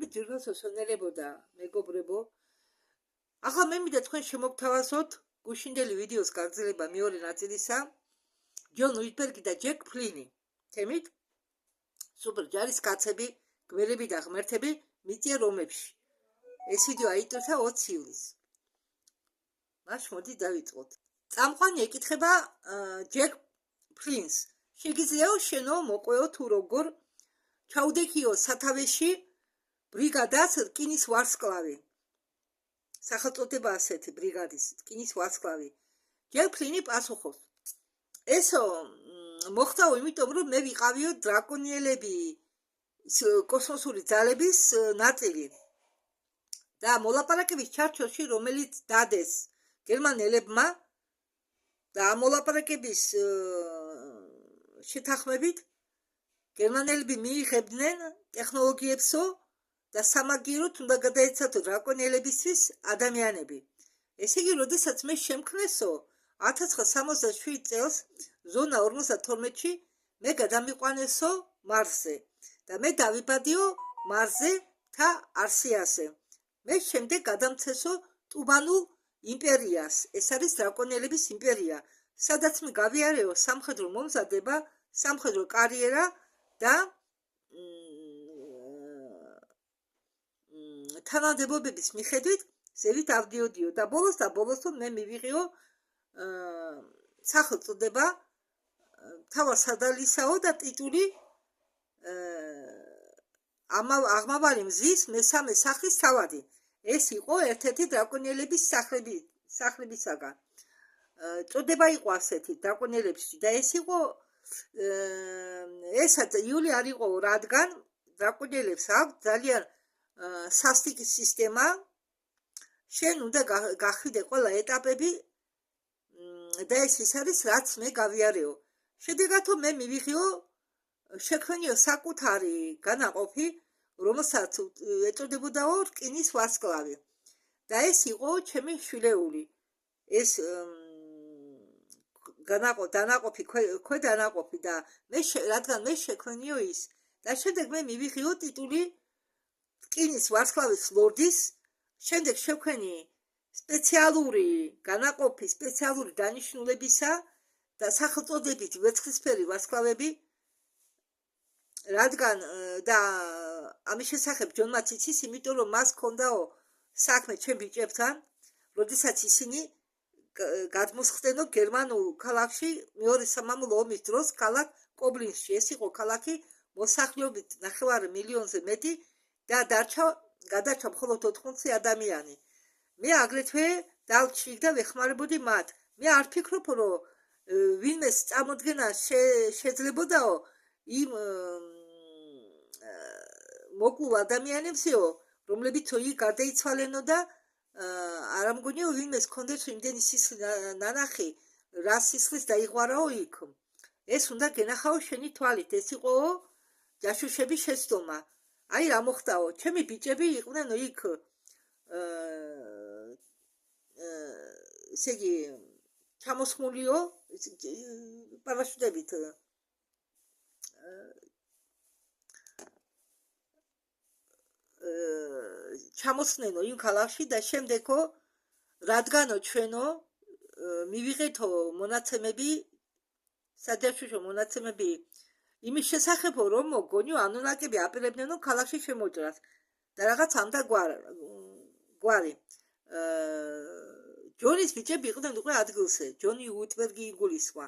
მოგესალმებით ძვირფას ოსონელებო და მეგობრებო. ახლა მე მინდა თქვენ შემოგთავაზოთ გუშინდელი ვიდეოს გაგრძელება მეორე ნაწილისა. ჯონ უიტბერგი და ჯეკ ფლინი. თემით სუპერ ჯარისკაცები, გველები და ღმერთები მიწიან რომებში. ეს ვიდეო აიტვირთა 20 ივლისს. მაშ მოდი დავიწყოთ. წამყვანი ეკითხება ჯეკ ფლინს. შეგიძლიაო შენო მოყვეო თუ როგორ ჩაუდექიო სათავეში ბრიგადას რკინის ვარსკვლავი. სახელწოდება ასეთი ბრიგადის რკინის ვარსკვლავი. ჯეკ ფლინი პასუხობს. ესო მოხდაო იმიტომ რომ მე ვიყავიო დრაკონიელები კოსმოსური ძალების ნაწილი და მოლაპარაკების ჩარჩოში რომელიც დადეს გერმანელებმა და მოლაპარაკების შეთანხმებით გერმანელები მიიღებდნენ ტექნოლოგიებსო და სამაგიეროდ უნდა გადაეცათო დრაკონიელებისთვის ადამიანები. ესე იგი, როდესაც მე შემქნესო 1967 წელს ზონა 52-ში მე გადამიყვანესო მარსზე და მე დავიბადიო მარსზე და არსიაზე. მე შემდეგ გადამცესო ტუბანულ იმპერიას. ეს არის დრაკონიელების იმპერია, სადაც მე გავიარეო სამხედრო მომზადება, სამხედრო კარიერა და თანამდებობების მიხედვით ზევით ავდიოდიო და ბოლოს მე მივიღიო სახელწოდება მთავარსარდალისაო და ტიტული აღმავალი მზის მესამე სახლის თავადი. ეს იყო ერთ-ერთი დრაკონიელების სახლებისაგან. წოდება იყო ასეთი დრაკონიელებისთვის და ეს იყო ესაც იული არ იყო, რადგან დრაკონიელებს აქვს ძალიან სასტიკი სისტემა. შენ უნდა გახვიდე ყველა ეტაპები და ეს ის არის რაც მე გავიარეო. შედეგათო მე მივიღიო შექმნიო საკუთარი განაყოფი, რომელსაც ეწოდებოდაო რკინის ვარსკვლავი. და ეს იყო ჩემი შვილეული. ეს დანაყოფი, ქვედანაყოფი და რადგან მე შექმნიო ის და შემდეგ მე მივიღიო ტიტული რკინის ვარსკვლავის ლორდის. შემდეგ შექმნი სპეციალური განაყოფი, სპეციალური დანიშნულებისა და სახელწოდებით ვერცხლისფერი ვარსკვლავები, რადგან და ამის შესახებ ჯონმა იცის, იმიტომ რომ მას ჰქონდაო საქმე ჩემ ბიჭებთან, როდესაც ისინი გადმოსხდენო გერმანულ ქალაქში მეორე სამამულო ომის დროს ქალაქ კობლინში. ეს იყო ქალაქი მოსახლეობით 9 მილიონზე მეტი და გადარჩა მხოლოდ 80 ადამიანი. მე აგრეთვე დავჭი და ვეხმარებოდი მათ. მე არ ფიქრობ, რომ ვინმეს წარმოდგენა შეძლებოდაო იმ მოკლულ ადამიანებსეო, რომლებიც იქ გარდაიცვალენო და არ მგონიო ვინმეს კონდეს იმდენი სისხლი ნანახი, რა სისხლის დაიღვარაო იქ. ეს უნდა გენახაო შენი თვალით. ეს იყო ჯაშუშების შეცდომა. აი რა მოხდაო, ჩემი ბიჭები იყვნენ იქ ესე იგი ჩამოსხმულიო პარაშუტებით ჩამოსხნენო იმ ქალაქში და შემდეგო რადგანო ჩვენო მივიღეთო მონაცემები, საჯაშუშო მონაცემები იმის შესახებ, რომ მოგონიო ანონაკები აპირებდნენ ქალაქში შემოჭრას და რაღაც ამდე გვარი. ჯონის ბიჭები იყვნენ უკვე ადგილზე, ჯონი უიტბერგი იგულისხმა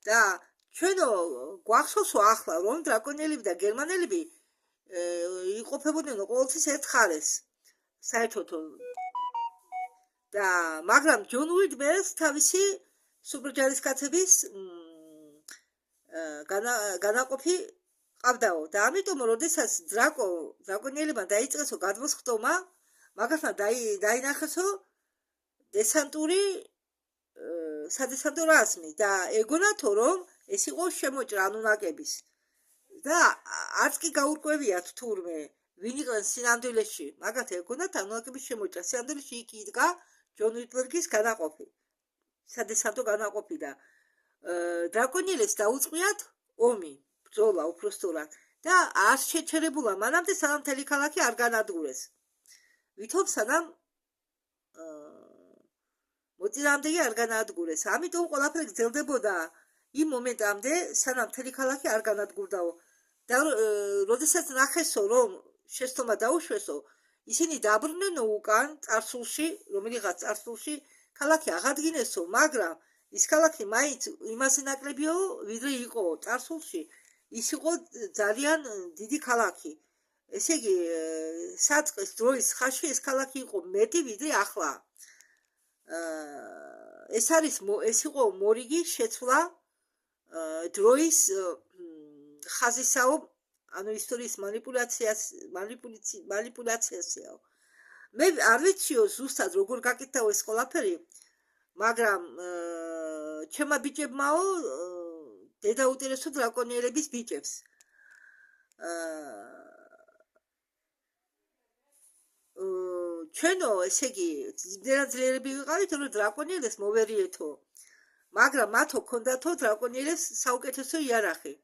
და ჩვენო გვახსოვსო ახლა, რომ დრაკონიელები და გერმანელები იყოფებოდნენ ყოველთვის ერთ მხარეს საერთოდ და მაგრამ ჯონ უიტბერგს თავისი სუპერჯარისკაცების განაყოფი ყავდაო და ამიტომ როდესაც დრაკონიელებმა დაიწყესო გადმოსხდომა, მაგასთან დაინახესო დესანტური სადესანტო რაზმი და ეგონათო რომ ეს იყო შემოჭრა ანუნაკების და არც კი გაურკვევიათ თურმე ვინ იყვნენ სინამდვილეში, მაგათ ეგონათ ანუნაკების შემოჭრა. სინამდვილეში იქ იდგა ჯონ უიტბერგის განაყოფი, სადესანტო განაყოფი და დრაკონიელებს დაუწყიათ ომი, ბრძოლა უпростоრად და არ შეჩერებულა მანამდე სანამ მთელი ქალაქი არ განადგურეს. ვითომ სანამ მოწინააღმდეგე არ განადგურეს. ამიტომ ყველაფერი გრძელდებოდა იმ მომენტამდე სანამ მთელი ქალაქი არ განადგურდაო. და როდესაც ნახესო რომ შეცდომა დაუშვესო, ისინი დაბრუნდნენო უკან წარსულში, რომელიღაც წარსულში ქალაქი აღადგინესო, მაგრამ ის ქალაქი მაინც იმაზე ნაკლებიო, ვიდრე იყო წარსულში. ის იყო ძალიან დიდი ქალაქი. ესე იგი, საწყის დროის ხანში ეს ქალაქი იყო მეტი ვიდრე ახლა. ეს იყო მორიგი შეცვლა დროის ხაზისაო, ანუ ისტორიის манипуляციასიაო. მე არ ვიციო ზუსტად როგორ გაკეთდაო ეს ყველაფერი, მაგრამ ჩემმა ბიჭებმაო დედა უტერესო დრაკონიელების ბიჭებს. ჩვენო, ესე იგი, ძლიერ ძლიერები ვიყავით, რომ დრაკონიელებს მოვერიეთო. მაგრამ მათო ქონდათო დრაკონიელებს საუკეთესო იარაღი.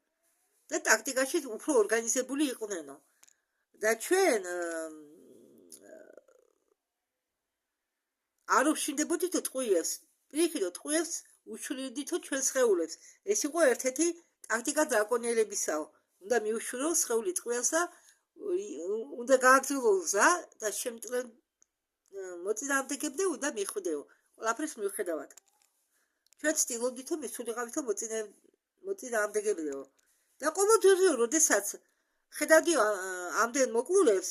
და ტაქტიკაში უფრო ორგანიზებული იყვნენო. და ჩვენ არ უშინდებოდითო ტყუილებს, პირიქითო ტყუილებს უშურიდითო ჩვენ სხეულებს. ეს იყო ერთ-ერთი ტაქტიკა დრაკონიელებისაო. უნდა მიუშურო სხეული ტყუილს და უნდა გააგრძელო გზა და შემტყრელ მოწინააღმდეგემდე უნდა მიხვდეო. ყველაფერს მიუხედავად. ჩვენ ცდილობდითო მისულიყავითო მოწინააღმდეგემდეო. და ყოველდღიო, როდესაც ხედავდიო ამდენ მოკლულებს,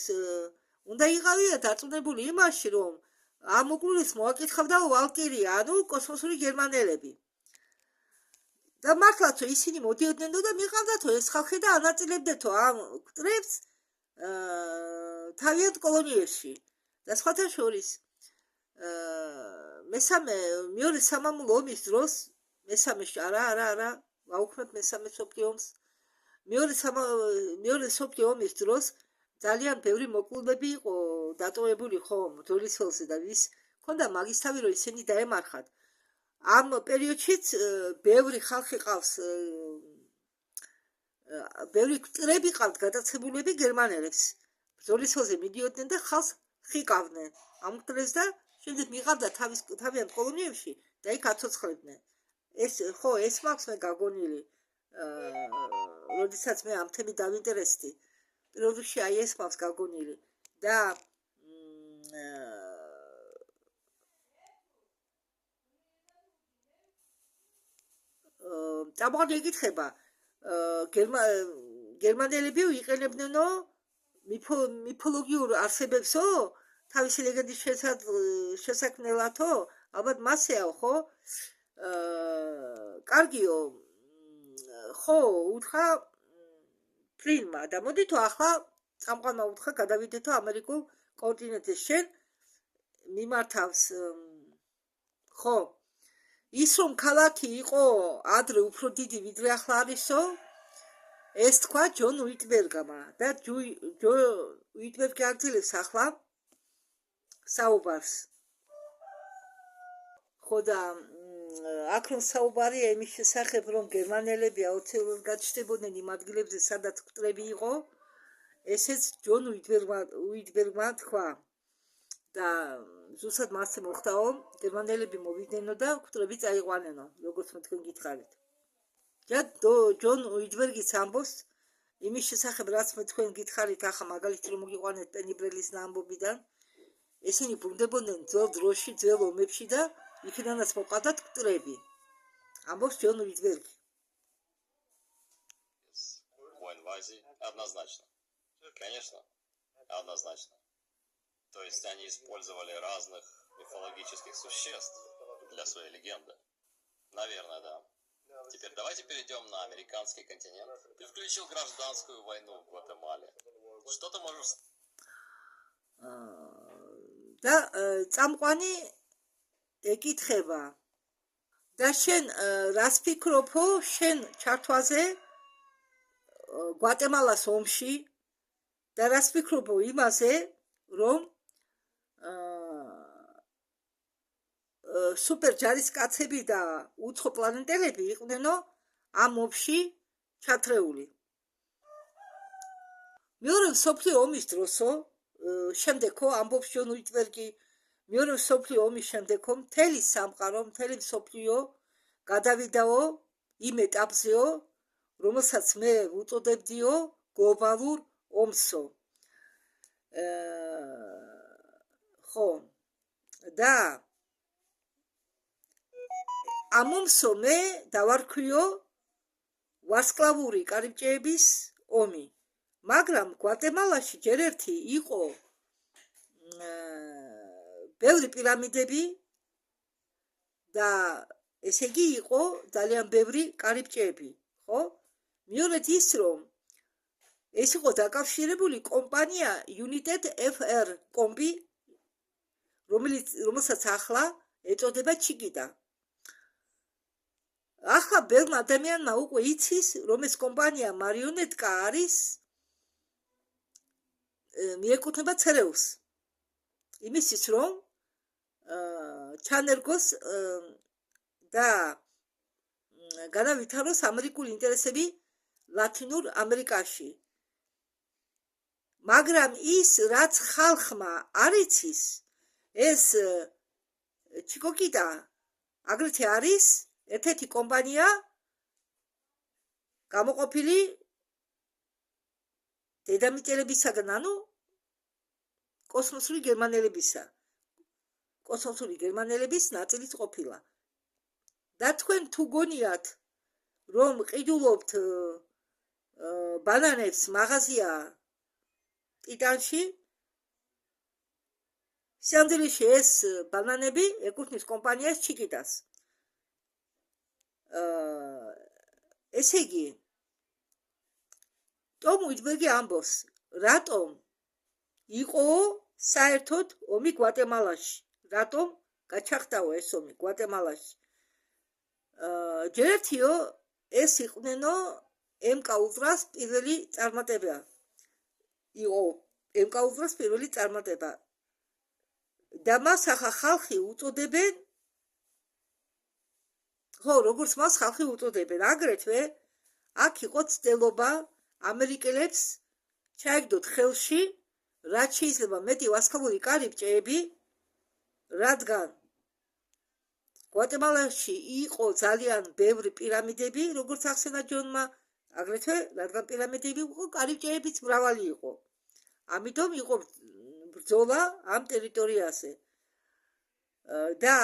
უნდა იყავია დარწმუნებული იმაში, რომ ამ მოკლულებს მოაკითხავდაო ვალკირია, ანუ კოსმოსური გერმანელები. და მართლაცო ისინი მოდიოდნენ და მიყავდათო ეს ხალხი და ანაწილებდეთო ამ კტრებს თავიანთ კოლონიებში. და სხვათა შორის მეორე სამამულო ომის დროს, მესამეში, არა, ვაუქმებ მესამე მსოფლიო ომს. მეორე მსოფლიო ომის დროს ძალიან ბევრი მოკლულები იყო დატოვებული ხომ ბრძოლის ველზე და ვის ქონდა მაგისთავი რომ ისინი დაემარხათ. ამ პერიოდშიც ბევრი ხალხი ყავს, ბევრი კტრები ყავთ გადაცებულები გერმანელებს. ბრძოლის ველზე მიდიოდნენ და ხალხს ხიკავდნენ ამ კტრებს და შემდეგ მიყავდა თავიანთ კოლონიებში და იქ აცოცხლებდნენ. ეს მაქვს მე გაგონილი. როდესაც მე ამ თემით დავინტერესდი, პირველ რიგში აი ეს მაქვს გაგონილი და წამოღდი ეკითხება, გერმანელები იყენებდნენო მიფოლოგიურ არსებებსო, თავისი ლეგენდის შესაქმნელათო, ალბათ მასეაო, ხო? კარგიო, ხო, უთხრა ფლინმა და მოდითო ახლა წამყვანმა უთხრა გადავიდეთო ამერიკულ კონტინენტზე, შენ მიმართავს, ხო, ის რომ ქალაქი იყო ადრე უფრო დიდი ვიდრე ახლა არისო, ეს თქვა ჯონ უიტბერგმა და ჯონ უიტბერგი აგრძელებს ახლა საუბარს. ხო და აქ რომ საუბარია იმის შესახებ, რომ გერმანელები აუცილებლად გაჩნდებოდნენ იმ ადგილებზე, სადაც კტრები იყო, ესეც ჯონ უიტბერგმა თქვა. და ზუსტად მასზე მოხდაო, გერმანელები მოვიდნენო და კტრები წაიყვანენო, როგორც მე თქვენ გითხარით. და ჯონ უიტბერგიც ამბობს იმის შესახებ, რაც მე თქვენ გითხარით, ახლა მაგალითი რომ მოგიყვანეთ პენიბრელის ამბობიდან, ესენი ბრუნდებოდნენ ძველ დროში, ძველ ომებში და იქიდანაც მოყავდათ კტრები. Амбობს Джон Уитберг. Однозначно. Конечно, однозначно. То есть они использовали разных мифологических существ для своей легенды. Наверное, да. Теперь давайте перейдем на американский континент. Ты включил гражданскую войну в Гватемале. Что ты можешь... Да, წამყვანი ეკითხება. და შენ რას ფიქრობო შენ ჩართვაზე გვატემალას ომში და რას ფიქრობო იმაზე რომ სუპერ ჯარისკაცები და უცხო პლანეტელები იყვნენო ამ ომში ჩათრეული. მეორე მსოფლიო ომის დროსო შემდეგო ამბობს ჯონ უიტბერგი მეორე მსოფლიო ომის შემდეგო მთელი სამყარო მთელი მსოფლიო გადავიდაო იმ ეტაპზეო რომელსაც მე უწოდებდიო გლობალურ ომსო ხო და ამ ომსო მე დავარქვიო ვარსკვლავური კარიბჭეების ომი მაგრამ გვატემალაში ჯერ ერთი იყო ბევრი პირამიდები და ესე იგი იყო ძალიან ბევრი კარიბჭეები ხო მეორედ ის რომ ეს იყო დაკავშირებული კომპანია United FR კომბი რომელსაც ახლა ეწოდება ჩიკიტა ახლა ბევრ ადამიანმა უკვე იცის რომ ეს კომპანია მარიონეტკა არის მიეკუთვნება ცერეულს იმისთვის რომ ჩანერგოს და განავითაროს ამერიკული ინტერესები ლათინურ ამერიკაში მაგრამ ის რაც ხალხმა არ იცის ეს ჩიკოკიტა აგრეთვე არის ერთ-ერთი კომპანია გამოყოფილი დედამიწელებისაგან ანუ კოსმოსური გერმანელების ნაწილიც ყოფილა და თქვენ თუ გონიათ რომ ყიდულობთ ბანანებს მაღაზია ტიტანში სამდრიში ეს ბანანები ეკუთვნის კომპანიას ჩიკიტას ესე იგი ტომ უიტბერგი ამბობს რატომ იყო საერთოდ ომი გვატემალაში რატომ გაჩაღდაო ეს ომი გვატემალაში ჯერ ერთიო ეს იყვნენო MK Ultras პირველი წარმატება იყო MK Ultras პირველი წარმატება და მას ახლა ხალხი უწოდებენ ხო როგორც მას ხალხი უწოდებენ აგრეთვე აქ იყო ცდილობა ამერიკელებს ჩაეგდოთ ხელში რაც შეიძლება მეტი ვარსკვლავური კარიბჭეები რადგან გვატემალაში იყო ძალიან ბევრი პირამიდები როგორც ახსენა ჯონმა აგრეთვე რადგან პირამიდები იყო კარიბჭეებიც მრავალი იყო ამიტომ იყო ბრძოლა ამ ტერიტორიაზე და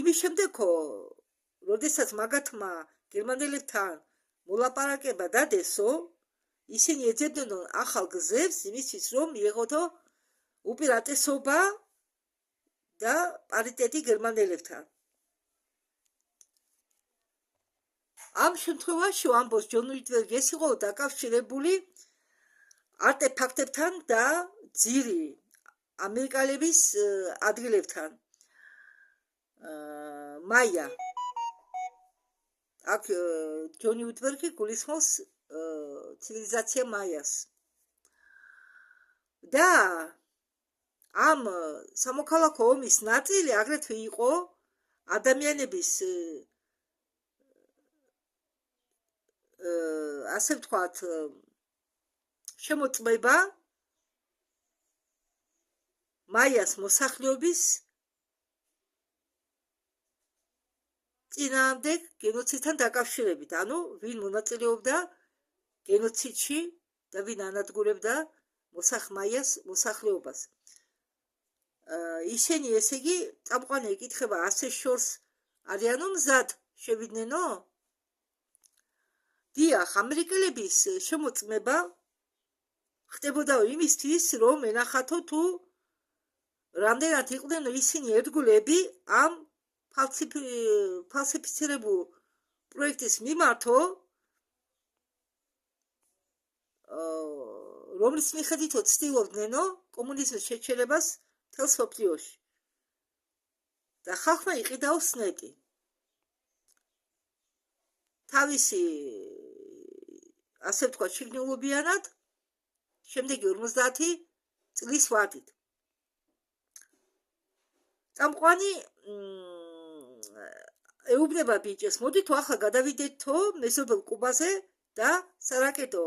იმის შემდეგო როდესაც მაგათმა გერმანელებთან მოლაპარაკება დადესო ისინი ეძებდნენ ახალ გზებს იმისთვის რომ მიეღოთო უპირატესობა და პარიტეტი გერმანელებთან ამ შემთხვევაში ამბობს ჯონ უიტბერგი ეს იყო დაკავშირებული არტეფაქტებთან და ძირი ამერიკელების ადგილებთან მაია აქ ჯონ უიტბერგი გულისხმობს ცივილიზაცია მაიას და ამ სამოქალაქო ომის ნაწილი აგრეთვე იყო ადამიანების ასე ვთქვათ შემოწმება მაიას მოსახლეობის წინააღმდეგ გენოციდთან დაკავშირებით ანუ ვინ მონაწილეობდა გენოციდში და ვინ ანადგურებდა მაიას მოსახლეობას ისინი ესე იგი წამყვანი ეკითხება ასე შორს არიანო მზად შევიდნენ დიახ ამერიკელების შემოწმება ხდებოდა იმისთვის რომ ენახათო თუ რამდენად იყვნენ ისინი ერთგულები ამ ფალსიფიცირებულ პროექტის მიმართო რომლის მიხედვითო ცდილობდნენო კომუნიზმის შეჩერებას მთელ მსოფლიოში და ხალხმა იყიდაო სნეტი თავისი ასე ვთქვათ შიგნილობიანად შემდეგი 50 წლის ვადით წამყვანი ეუბნება ბიჭებს მოდით ახლა გადავიდეთო მეზობელ კუბაზე და სარაკეტო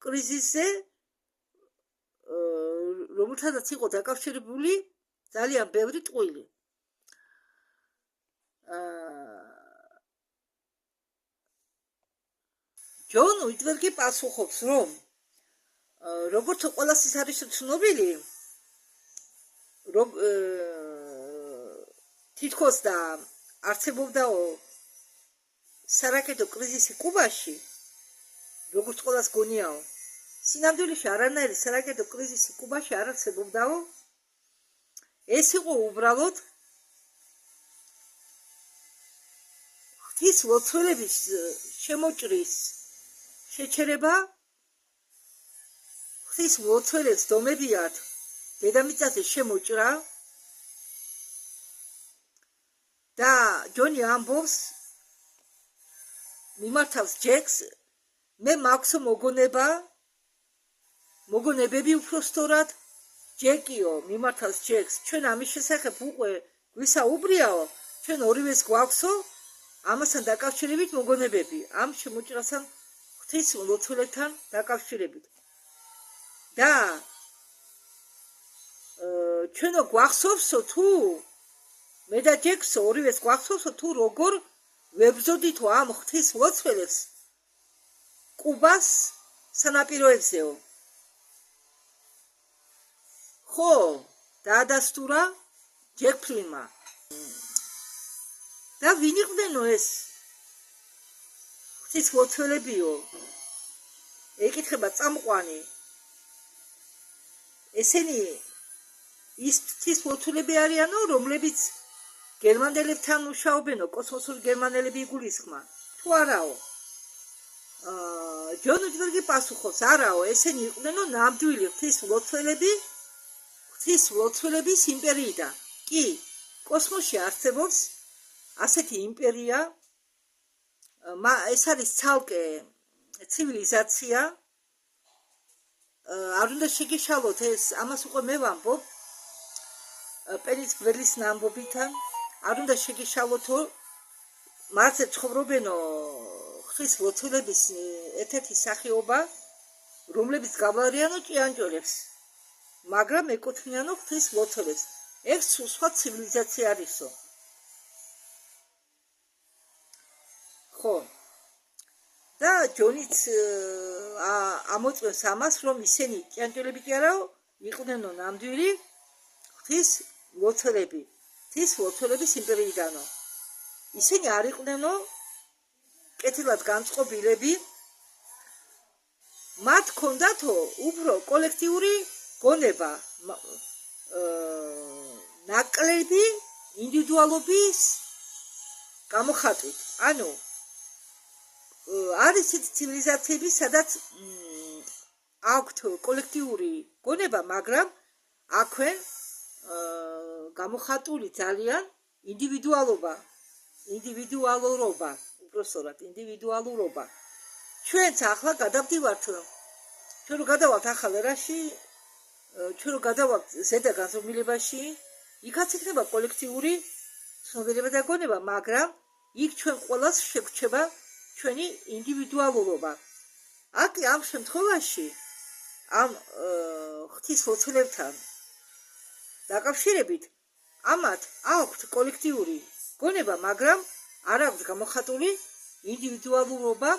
კრიზისზე, რომელთანაც იყო დაკავშირებული ძალიან ბევრი ტყუილი. ჯონ უიტბერგი პასუხობს, რომ როგორც ყველასთვის არის ცნობილი, თითქოს და არსებობდაო სარაკეტო კრიზისი კუბაში, როგორც ყველას გონიაო, სინამდვილეში არანაირი სარაკეტო კრიზისი კუბაში არ არსებობდაო, ეს იყო უბრალოდ ღვთის ლოცველების შემოჭრის შეჩერება, ღვთის ლოცველებს დომებიათ დედამიწაზე შემოჭრა და ჯონი ამბობს, მიმართავს ჯეკს, მე მაქვს მოგონებები უფრო სწორად, ჯეკიო, მიმართავს ჯეკს, ჩვენ ამის შესახებ უკვე გვისაუბრიაო, ჩვენ ორივეს გვაქვსო ამასთან დაკავშირებით მოგონებები, ამ შემოჭრასთან ღვთის ლოცველებთან დაკავშირებით. და ჩვენო გვახსოვსო თუ მე და ჯექსო ორივეს გვახსოვსო თუ როგორ ვებრძოდითო ამ ღვთის ლოცველებს კუბას სანაპიროებზეო. ხო, დაადასტურა ჯეკ ფლინმა. და ვინ იყვნენ ეს ღვთის ლოცველებიო? ეკითხება წამყვანი. ესენი ის ღვთის ლოცველები არიანო, რომლებიც გერმანელებთან მუშაობენო, კოსმოსური გერმანელები იგულისხმა. თუ არაო? ჯონ უიტბერგი პასუხობს, არაო, ესენი იყვნენო ნამდვილი ღვთის ლოცველების იმპერიიდან. კი, კოსმოსში არსებობს ასეთი იმპერია, ეს არის ცალკე ცივილიზაცია. არ უნდა შეგეშალოთ ეს, ამას უკვე მე ვამბობ პენის ბრელის ამბობითან, არ უნდა შეგეშალოთო, მართლ ცხოვრობენო ღვთის ლოცველების ერთ-ერთი სახეობა, რომლებიც გავლარიანო ჭიანჭველებს, მაგრამ ეკუთვნიანო ღვთის ლოცველებს. ეს სხვა ცივილიზაცია არისო. ხო. და ჯონიც ამოწმებს ამას, რომ ისინი ჭიანჭველები კი არაო, იყვნენო ნამდვილი ღვთის ლოცველები, ღვთის ლოცველების იმპერიიდანო. ისინი არ იყვნენო კეთილად განწყობილები, მათ ჰქონდათო უფრო კოლექტიური გონება, ნაკლები ინდივიდუალობის გამოხატვით. ანუ არის ის ცივილიზაციები, სადაც აქვთ კოლექტიური გონება, მაგრამ აქვენ გამოხატული ძალიან ინდივიდუალურობა, უпростоრად ინდივიდუალურობა. ჩვენც ახლა გადავდივართ, ჩვენ რო გადავალთ ახალ ერაში, ჩვენ რო გადავალთ ზედა განზომილებაში, იქაც იქნება კოლექტიური ცნობიერება და გონება, მაგრამ იქ ჩვენ ყველას შეგვჩება ჩვენი ინდივიდუალურობა. აკი ამ შემთხვევაში ამ ღვთის ლოცველებთან დაკავშირებით ამათ აქვთ კოლექტიური გონება, მაგრამ არ აქვთ გამოხატული ინდივიდუალურობა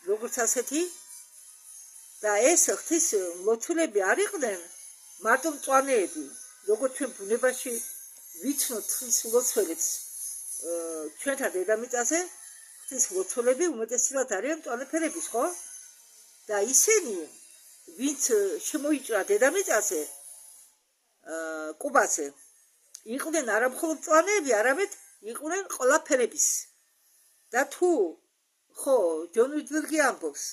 როგორც ასეთი და ეს ღვთის ლოცველები არ იყვნენ მარტო მწვანეები, როგორც ჩვენ ბუნებაში ვიცნოთ ღვთის ლოცველებს ჩვენთან დედამიწაზე, ღვთის ლოცველები უმეტესად არიან მწვანეფერების, ხო? და ისინი, ვინც შემოიჭრა დედამიწაზე, კუბაზე, იყვნენ არა მხოლოდ მწვანეები, არამედ იყვნენ ყველაფერების. და თუ ხო, ჯონ უიტბერგი ამბობს,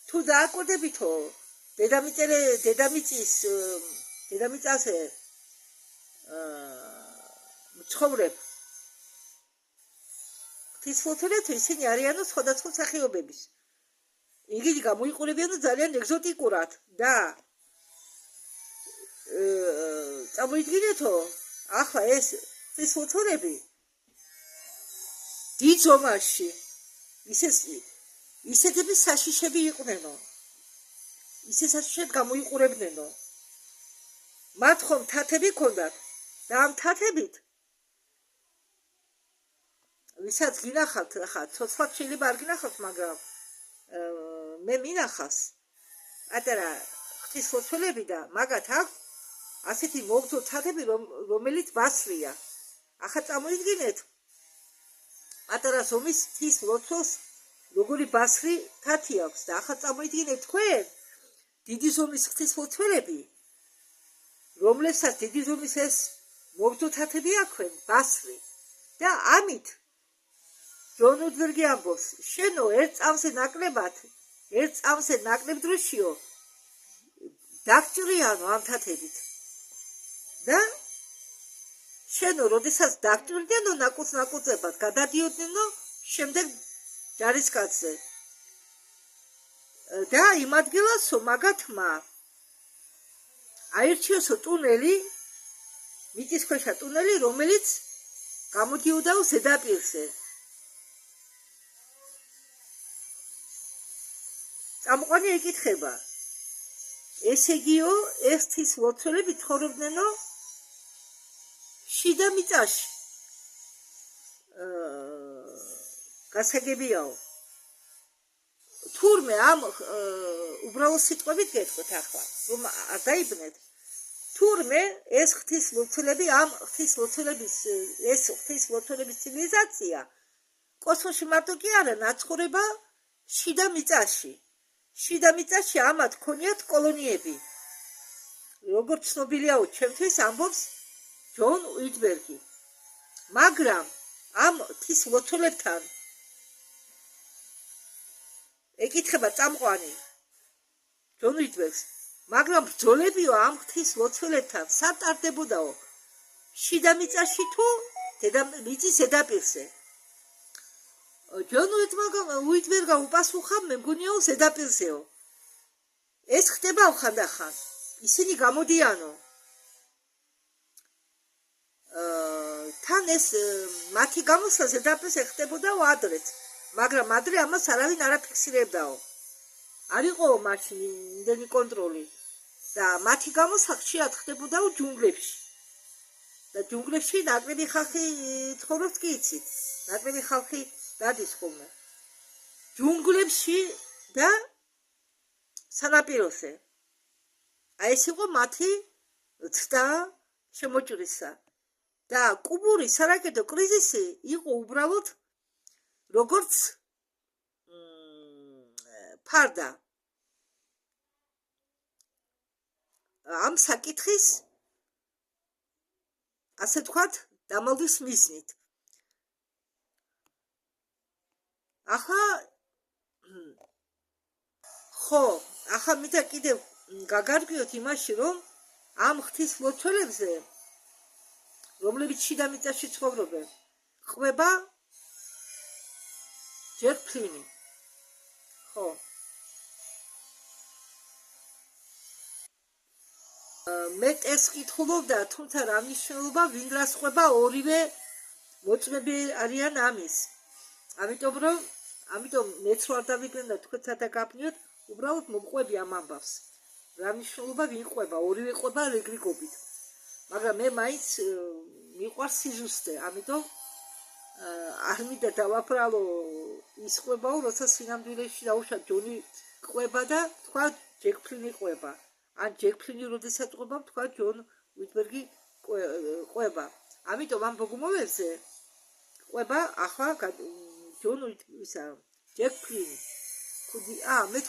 თუ დააკვირდებითო დედამიწაზე მცხოვრებ ღვთის ლოცველებს, ისინი არიანო სხვადასხვა სახეობების. იგი გამოიყურებიანო ძალიან ეგზოტიკურად და წამოიდგინეთო, ახლა ეს ღვთის ლოცველები დიდ ზომაში ისეთები საშიშები იყვნენო, ისესაც შედ გამოიყურებდნენო. მათ ხომ თათები ქონდათ და ამ თათებით ვისაც გინახავთ ახლა ცოცხლად შეიძლება არ გინახავთ, მაგრამ მე მინახავს პატარა ღვთისმლოცველები და მაგათ აქვს ასეთი მოგრძო თათები, რომელიც ბასრია. ახლა წამოიდგინეთ პატარა ზომის ღვთისმლოცველს როგორი ბასრი თათი აქვს და ახლა წამოიდგინეთ თქვენ დიდი ზომის ღვთისმლოცველები, რომლებსაც დიდი ზომის ეს მოგრძო თათები აქვენ ბასრი და ამით ჯონ უდბერგი ამბობს, შენო ერთ წამზე ნაკლებ დროშიო დაგჭრიანო ამ თათებით და შენო როდესაც დაგჭრდნენო ნაკუწ-ნაკუწებად გადადიოდნენ შემდეგ ჯარისკაცზე და იმ ადგილასო მაგათმა აირჩიოსო ტუნელი, მიწისქვეშა ტუნელი, რომელიც გამოდიოდაო ზედაპირზე. წამყვანი ეკითხება, ესე იგიო, ეს ღვთისმლოცველები ცხოვრობდნენო შიდა მიწაში. გასაგებიაო. თურმე ამ უბრალოდ სიტყვებით გეტყვით ახლა, რომ არ დაიბნეთ. თურმე ეს ღვთისმლოცველები, ამ ღვთისმლოცველების ცივილიზაცია კოსმოსში მარტო კი არა, ნაცხოვრება შიდა მიწაში. შიდა მიწაში ამათ ქონიათ კოლონიები. როგორც ცნობილიაო ჩემთვის ამბობს ჯონ უიტბერგი. მაგრამ ამ ღვთისმლოცველებთან ეკითხება წამყვანი ჯონ უიტბერგს, მაგრამ ბრძოლებიო ამ ღვთისმლოცველებთან სატარდებოდაო შიდა მიწაში თუ მიწის ზედაპირზე. ჯონ უიტბერგა უპასუხა, მე მგონიაო ზედაპირზეო. ეს ხდება ხანდახან. ისინი გამოდიანო. თან ეს მათი გამოსვლა ზედაპირზე ხდებოდაო ადრეც, მაგრამ ადრე ამას არავინ არ აფიქსირებდაო. არ იყო მაშინ იმდენი კონტროლი და მათი გამოსვლა ხშირად ხდებოდაო ჯუნგლებში. და ჯუნგლებში ნაკლები ხალხი ცხოვრობს კი იცით. ნაკლები ხალხი დადის ხოლმე. ჯუნგლებში და სანაპიროზე. აი ეს იყო მათი ცდა შემოჭრისა. და კუბური სარაკეტო კრიზისი იყო უბრალოდ როგორც ფარდა. ამ საკითხის ასე თქვათ დამალვის მიზნით. ახლა მინდა კიდევ გაგარკვიოთ იმაში, რომ ამ ღვთისმლოცველებზე, რომლებიც შიდა მიწაში ცხოვრობენ, ყვება ჯეკ ფლინი. მე ტესტს კითხულობდა, თუმცა რა მნიშვნელობა ვინ რას ყვება, ორივე მოწმები არიან ამის. ამიტომ მეც რო არ დავიდგენ და თქვენც არ დაგაბნიოთ, უბრალოდ მომყვები ამ ამბავს. რა მნიშვნელობა ვინ ყვება, ორივე ყვება რეგრიგობით. მაგრამ მე მაინც მიყვარს სიზუსტე, ამიტომ არ მინდა დავაფრალო ის ყვებაო, როცა სინამდვილეში დაუშვა ჯონი ყვება და თქვა ჯეკ ფლინი ყვება. ან ჯეკ ფლინი როდესაც ყვება, თქვა ჯონ უიტბერგი ყვება. ამიტომ ამ ბოგუმოვებზე ყვება ახლა ჯონ ჯეკ ფლინი. მე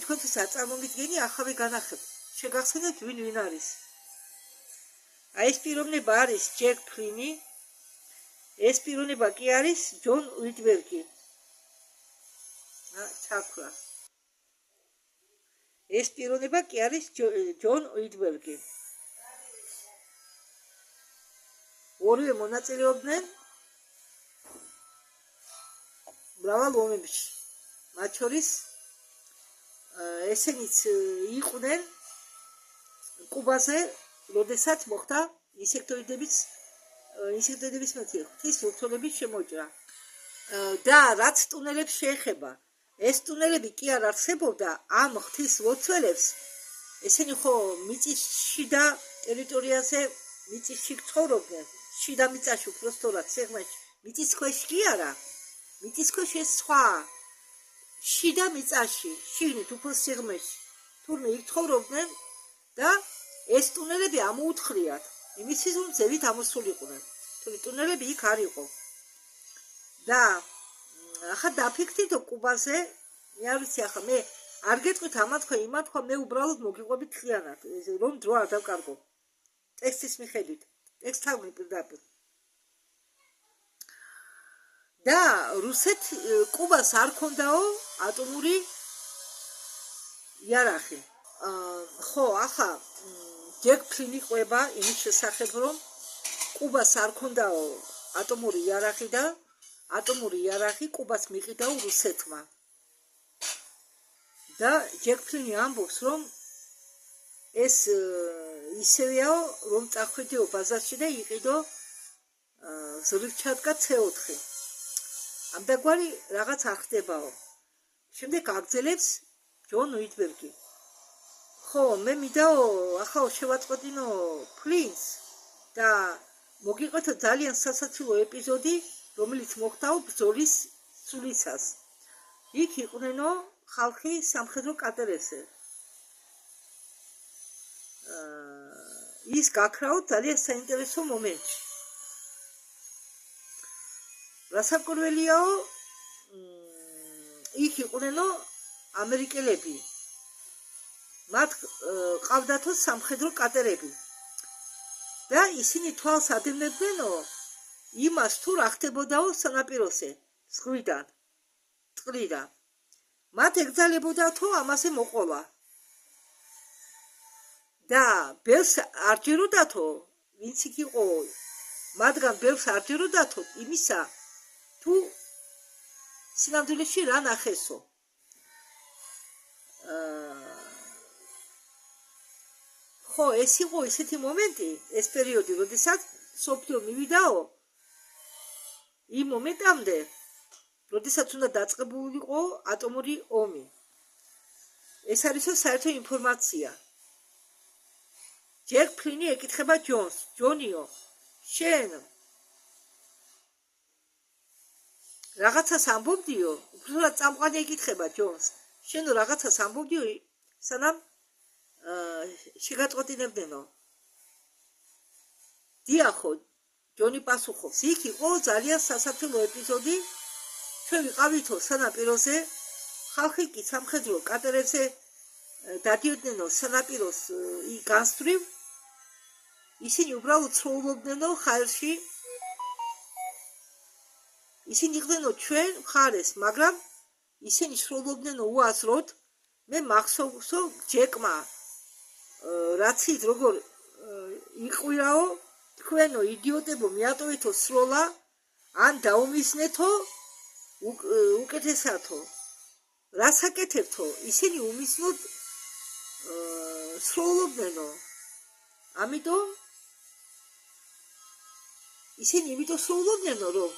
თქვენთვის არ წარმომიდგენი, ახავე განახებ. შეგახსენებთ ვინ არის. აი ეს პიროვნება არის ჯეკ ფლინი, ეს პიროვნება კი არის ჯონ უიტბერგი. ჩაქრა. ეს პიროვნება კი არის ჯონ უიტბერგი. ორივე მონაწილეობდნენ მრავალ ომებში. მათ შორის ესენიც იყვნენ კუბაზე, როდესაც მოხდა ინსექტოიდების ღვთისმლოცველების შემოჭრა. და რაც ტუნელებს შეეხება, ეს ტუნელები კი არ არსებობდა ამ ღვთის ლოცველებს. ესენი ხო მიწის შიდა ტერიტორიაზე მიწისში ცხოვრობდნენ, შიდა მიწაში უბრალოდ სიღრმეში. მიწის ქვეშ კი არა. მიწის ქვეშ ეს სხვა. შიდა მიწაში, შიგნით უფრო სიღრმეში. თურმე იქ ცხოვრობდნენ და ეს ტუნელები ამოუთხრიათ. იმისთვის რომ ზევით ამოსულიყვნენ. თუმცა ტუნელები იქ არ იყო. და ახლა დაფიქრდითო კუბაზე, მე არ ვიცი ახლა მე არ გეტყვით ამათ ხო იმათ ხო მე უბრალოდ მოგიყვებით ხიანად, რომ დრო არ დავკარგო. ტექსტის მიხედვით, ტექსტთან პირდაპირ. და კუბას არ ქონდაო ატომური იარაღი. ხო, ახლა ჯეკ ფლინი ყვება იმის შესახებ, რომ კუბას არ ქონდაო ატომური იარაღი და ატომური იარაღი კუბას მიყიდაო რუსეთმა. და ჯეკ ფლინი ამბობს, რომ ეს ისევეაო, რომ წახვიდეო ბაზარში და იყიდო ზრიფჩატკა CO4. ამდაგვარი რაღაც არ ხდებაო. შემდეგ აგრძელებს ჯონ უიტბერგი. ხო, მე მიდაო ახლა შევაწყვეტინო ფლინს და მოგიყვეთო ძალიან სასაცილო ეპიზოდი, რომელიც მოხდაო ბრძოლის სულისას. იქ იყვნენო ხალხი სამხედრო კატერებზე. ის გაქრაო ძალიან საინტერესო მომენტში. რასაკვირველიაო, იქ იყვნენო ამერიკელები. მათ ყავდათო სამხედრო კატერები. და ისინი თვალს ადევნებდნენო იმას თუ რა ხდებოდაო სანაპიროზე, ზღვიდან, წყლიდან. მათ ეგზალებოდათო ამაზე მოყოლა. და ბელს არ ჯეროდათო, ვინც იქ იყო, მათგან ბელს არ ჯეროდათო იმისა, თუ სინამდვილეში რა ნახესო. ხო, ეს იყო ისეთი მომენტი, ეს პერიოდი, როდესაც სოფლიო მივიდაო იმ მომენტამდე, როდესაც უნდა დაწყებულიყო ატომური ომი. ეს არისო საერთო ინფორმაცია. ჯეკ ფლინი ეკითხება ჯონს, ჯონიო, შენ რაღაცას ამბობდიო, უბრალოდ წამყვანი ეკითხება ჯონს, შენ რაღაცას ამბობდიო, სანამ შეგაწყვეტინებდნენო. დიახო, ჯონი პასუხობს, იქ იყო ძალიან სასაცილო ეპიზოდი, ჩვენ ვიყავითო სანაპიროზე, ხალხი კი სამხედრო კატერებზე დადიოდნენ სანაპიროს განსწვრივ, ისინი უბრალოდ ცხოვრობდნენ ხაერში, ისინი იყვნენ ჩვენ მხარეს, მაგრამ ისინი ცხოვრობდნენ უაზროდ. მე მახსოვსო ჯეკმა რაც ის როგორ იყვირაო, თქვენო იდიოტებო მიატოვეთო სროლა, ან დაუმისნეთო უკეთესათო. რას აკეთებთო? ისინი უმისნოდ სროლობდნენო. ამიტომ ისინი იმიტომ სროლობდნენო, რომ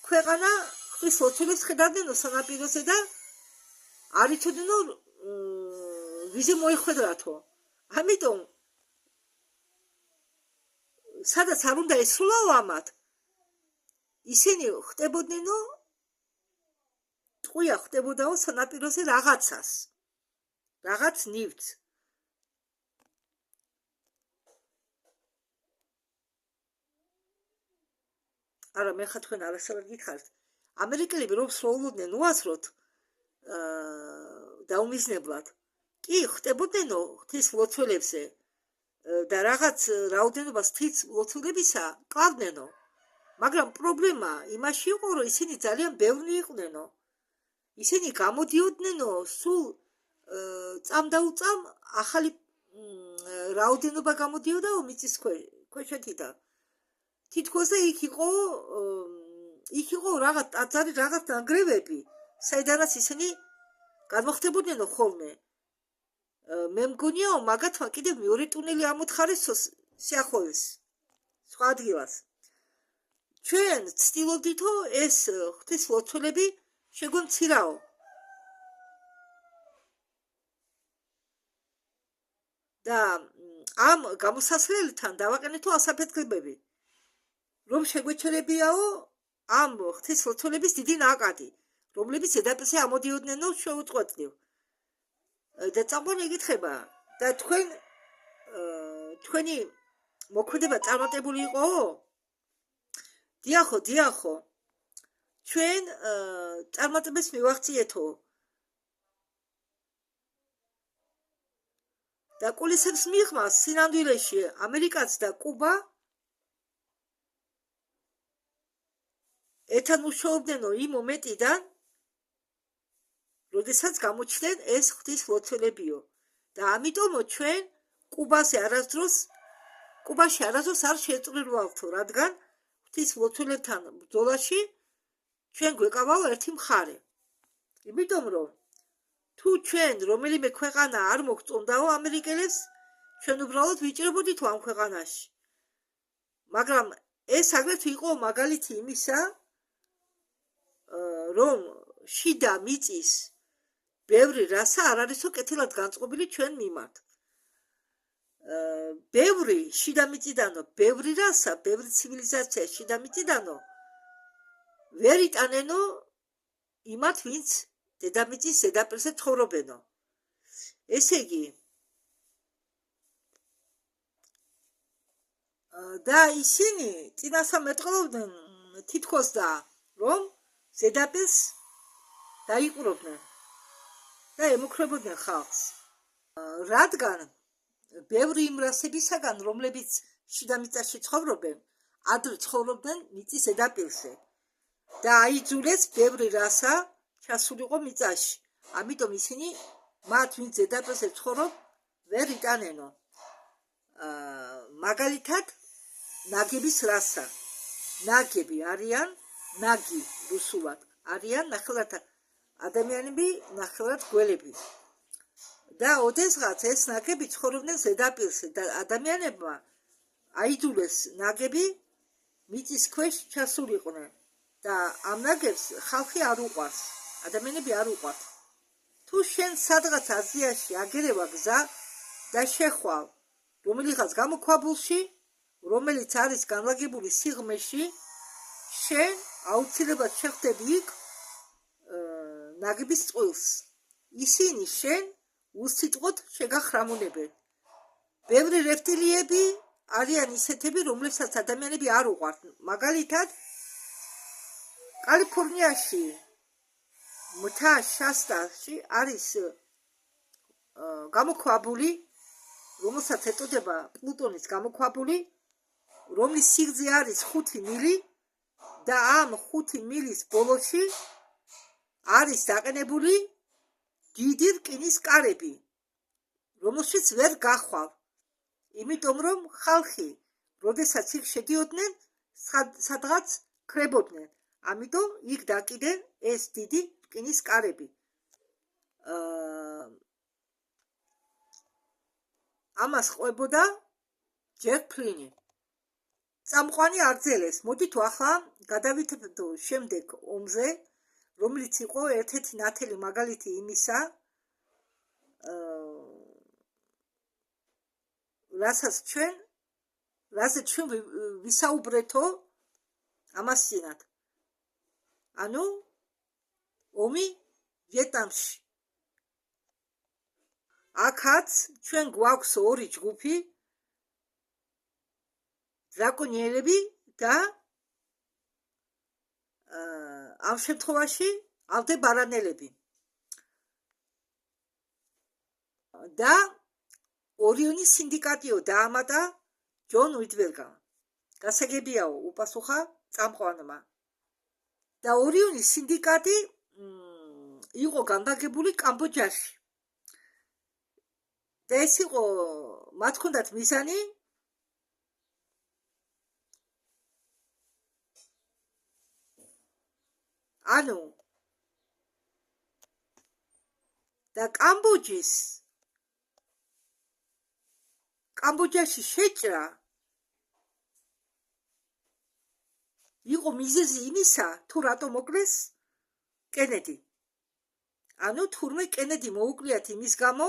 ქვეყანა ხვის ლოცველებს ხედავდნენო სანაპიროზე და არ იცოდნენ ვიზე მოიხვედრათო. ამიტომ სადაც არ უნდა ესრულაო ამათ, ისინი ხდებოდნენო, ტყვია ხდებოდაო სანაპიროზე რაღაცას, რაღაც ნივთს. არა, მე ხა თქვენ არასდროს გითხარით. ამერიკელები რომ სროლობდნენ უაზროდ დაუმიზნებლად. კი, ხდებოდნენო ღვთის ლოცველებზე და რაღაც რაოდენობას ღვთის ლოცველებისა კლავდნენო. მაგრამ პრობლემა იმაში იყო, რომ ისინი ძალიან ბევრი იყვნენო. ისინი გამოდიოდნენო სულ წამდაუწამ ახალი რაოდენობა გამოდიოდაო მიწის ქვეშეთიდან. თითქოს და იქ იყო რაღაც ტაძარი, რაღაც ნანგრევები, საიდანაც ისინი გადმოხდებოდნენ ხოლმე. მე მგონიაო, მაგათმა კიდევ მეორე ტუნელი ამოთხარესო სიახლოვეს, სხვა ადგილას. ჩვენ ვცდილობდითო ეს ღვთის ლოცველები შეგვემცირაო. და ამ გამოსასვლელთან დავაყენეთო ასაფეთქებები, რომ შეგვეჩერებიაო ამ ღვთისმლოცველების დიდი ნაკადი, რომლებიც ზედაპირზე ამოდიოდნენ შეუწყვეტლივ. და წამყვანი ეკითხება და თქვენი მოქმედება წარმატებული იყო? დიახო. ჩვენ წარმატებას მივაღწიეთო. და კულისებს მიღმა სინამდვილეში ამერიკაც და კუბა ერთად მუშაობდნენო იმ მომენტიდან, როდესაც გამოჩნდნენ ეს ღვთისმლოცველებიო. და ამიტომ ჩვენ კუბაში არასდროს არ შეწყვეტილავთო, რადგან ღვთისმლოცველებთან ბრძოლაში ჩვენ გვეკავაო ერთი მხარე. იმიტომ რომ თუ ჩვენ რომელიმე ქვეყანა არ მოგწონდაო ამერიკელებს, ჩვენ უბრალოდ ვიჭრებოდით ამ ქვეყანაში. მაგრამ ეს აგრეთვე იყო მაგალითი იმისა, რომ შიდა მიწის ბევრი რასა არ არისო კეთილად განწყობილი ჩვენ მიმართ. ბევრი შიდა მიწიდანო, ბევრი რასა, ბევრი ცივილიზაცია შიდა მიწიდანო ვერ იტანენო იმათ, ვინც დედამიწის ზედაპირზე ცხოვრობენო. ესე იგი, და ისინი წინასამეტყველებდნენ თითქოს და რომ ზედაპირს დაიყურებდნენ და ემუქრებოდნენ ხალხს. რადგან ბევრი იმ რასებისაგან, რომლებიც შიდა მიწაში ცხოვრობენ, ადრე ცხოვრობდნენ მიწის ზედაპირზე და აიძულეს ბევრი რასა ჩასულიყო მიწაში. ამიტომ ისინი მათ, ვინც ზედაპირზე ცხოვრობ, ვერ იტანენო. მაგალითად, ნაგების რასა. ნაგები არიან, ნაგი რუსულად არიან ნახევრად ადამიანები, ნახევრად გველები. და ოდესღაც ეს ნაგები ცხოვრობდნენ ზედაპირზე და ადამიანებმა აიძულეს ნაგები მიწის ქვეშ ჩასულიყვნენ და ამ ნაგებს ხალხი არ უყვარს, ადამიანები არ უყვართ. თუ შენ სადღაც აზიაში აგერევა გზა და შეხვალ რომელიღაც გამოქვაბულში, რომელიც არის განლაგებული სიღრმეში, შენ აუცილებლად შეხვდები იქ ნაგების წყვილს. ისინი შენ უსიტყვოდ შეგახრამუნებენ. ბევრი რეპტილიები არიან ისეთები, რომლებსაც ადამიანები არ უყვართ. მაგალითად, კალიფორნიაში მთა შასტაში არის გამოქვაბული, რომელსაც ეწოდება პლუტონის გამოქვაბული, რომლის სიგრძე არის 5 მილი და ამ 5 მილის ბოლოში არის დაყენებული დიდი რკინის კარები, რომელშიც ვერ გახვალ. იმიტომ რომ ხალხი, როდესაც იქ შედიოდნენ, სადღაც ქრებოდნენ. ამიტომ იქ დაკიდნენ ეს დიდი რკინის კარები. ამას ყვებოდა ჯეკ ფლინი. წამყვანი აგრძელეს. მოდით ახლა გადავითებთ შემდეგ ომზე, რომელიც იყო ერთ-ერთი ნათელი მაგალითი იმისა, რასაც ჩვენ ვისაუბრეთო ამას წინათ. ანუ ომი ვიეტნამში. აქაც ჩვენ გვაქვს ორი ჯგუფი, დრაკონიერები და ამ შემთხვევაში ალდებარანელები. და ორიონის სინდიკატიო დაამატა ჯონ უიტბერგმა. გასაგებიაო, უპასუხა წამყვანმა. და ორიონის სინდიკატი იყო განლაგებული კამბოჯაში. და ეს იყო, მათ ჰქონდათ მიზანი ანუ და კამბოჯაში შეჭრა იყო მიზეზი იმისა, თუ რატომ მოკლეს კენედი. ანუ თურმე კენედი მოუკვლიათ იმის გამო,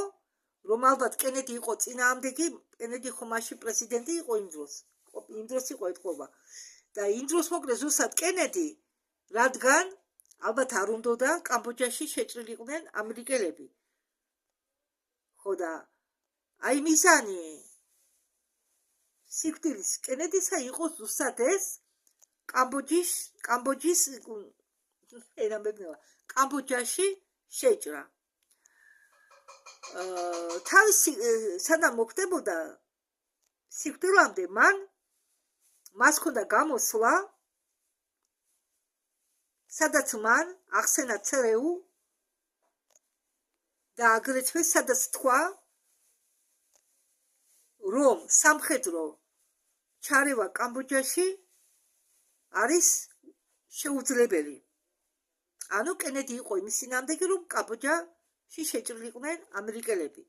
რომ ალბათ კენედი იყო წინააღმდეგი, კენედი ხო მაშინ პრეზიდენტი იყო იმ დროს იყო ეთქობა. და იმ დროს მოკლედ ზუსტად კენედი, რადგან ალბათ არ უნდოდა კამბოჯაში შეჭრილიყვნენ ამერიკელები. ხო და აი მიზანი სიკვდილის კენედისა იყო ზუსტად ეს კამბოჯაში შეჭრა. თავისი სანამ მოხდებოდა სიკვდილამდე მას ჰქონდა გამოსვლა, სადაც მან ახსენა ЦРУ და აგრეთვე სადაც თქვა, რომ სამხედრო ჩარევა კამბოჯაში არის შეუძლებელი. ანუ კენედი იყო იმის წინააღმდეგი, რომ კამბოჯაში შეჭრილიყვნენ ამერიკელები.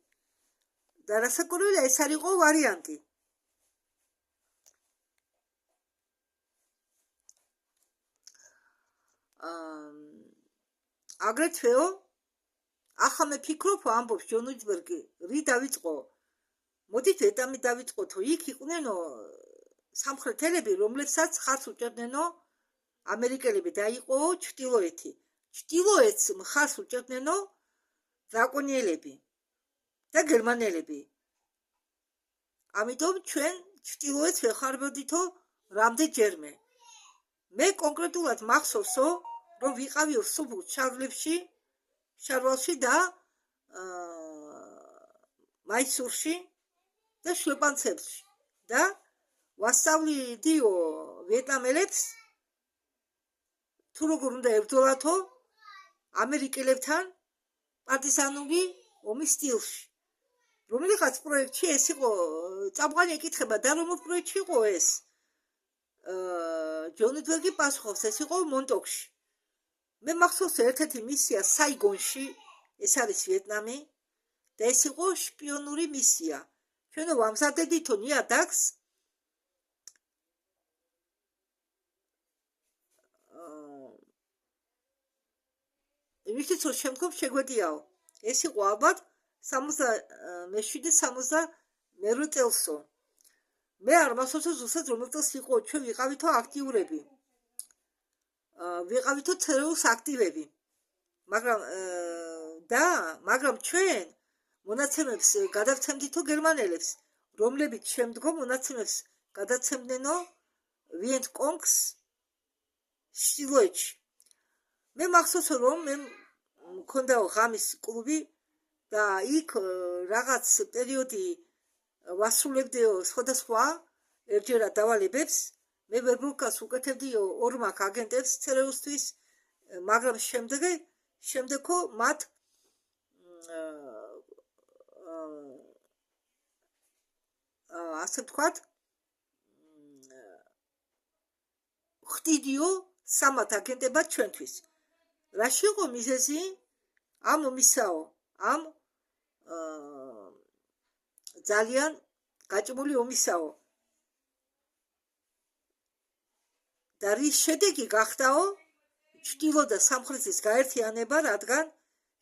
და რასაკვირველია, ეს არ იყო ვარიანტი. აგრეთვეო, ახლა მე ფიქრობ, ამბობს ჯონ უიცბერგი, რი დავიწყო. მოდით ეტამი დავიწყოთო, იქ იყვნენო სამხრეთელები, რომლებსაც ხარს უჭერდნენო ამერიკელები და იყო ჩრდილოეთი. ჩრდილოეთს მხარს უჭერდნენო დრაკონიელები და გერმანელები. ამიტომ ჩვენ ჩრდილოეთს ვეხარებოდითო რამდენჯერმე. მე კონკრეტულად მახსოვსო, რომ ვიყავიო სუბუქ შარვალში და მაისურში და შვეპანცებში და ვასწავლიდიო ვიეტნამელებს თუ როგორ უნდა ებრძოლათო ამერიკელებთან პარტიზანული ომის სტილში. რომელიღაც პროექტში ეს იყო წამყვანი ეკითხება და რომელ პროექტში იყო ეს? ჯონ უიცბერგი პასუხობს, ეს იყო მონტოკში. მე მახსოვს ერთ-ერთი მისია საიგონში, ეს არის ვიეტნამი და ეს იყო შპიონური მისია. ჩვენო ვამზადებდითო ნიადაგს იმისთვის რომ შემდგომ შეგვედიაო. ეს იყო ალბათ 67-68 წელსო. მე არ მახსოვს ზუსტად რომელ წელს იყო, ჩვენ ვიყავითო აქტიურები. ვიყავითო ЦРУ-ს აქტივები. მაგრამ ჩვენ მონაცემებს გადავცემდითო გერმანელებს, რომლებიც შემდგომ მონაცემებს გადაცემდნენო ვიეტკონგს ჩრდილოეთში. მე მახსოვს რომ მე მქონდაო ღამის კლუბი და იქ რაღაც პერიოდი ვასრულებდიო სხვადასხვა ერთჯერად დავალებებს. მე ვერბულკას უკეთებდიო ორმაქ აგენტებს ЦРУ-სთვის, მაგრამ შემდეგო მათ ასე ვთქვათ ხდიდიო სამათ აგენტებად ჩვენთვის. რაში იყო მიზეზი ამ ომისაო, ამ ძალიან გაჭმული ომისაო. და რის შედეგი გახდაო ჩრდილო და სამხრეთის გაერთიანება, რადგან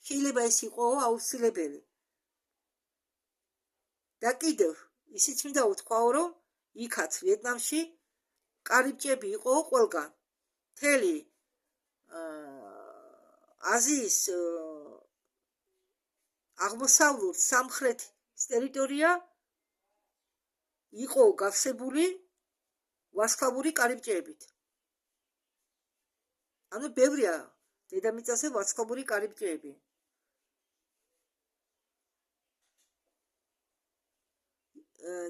შეიძლება ეს იყო აუცილებელი. და კიდევ ისიც მინდა ვთქვაო, რომ იქაც ვიეტნამში კარიბჭეები იყო ყველგან. მთელი აზიის აღმოსავლურ სამხრეთის ტერიტორია იყო გავსებული ვარსკვლავური კარიბჭეებით. ანუ ბევრია დედამიწაზე ვარსკვლავური კარიბჭეები.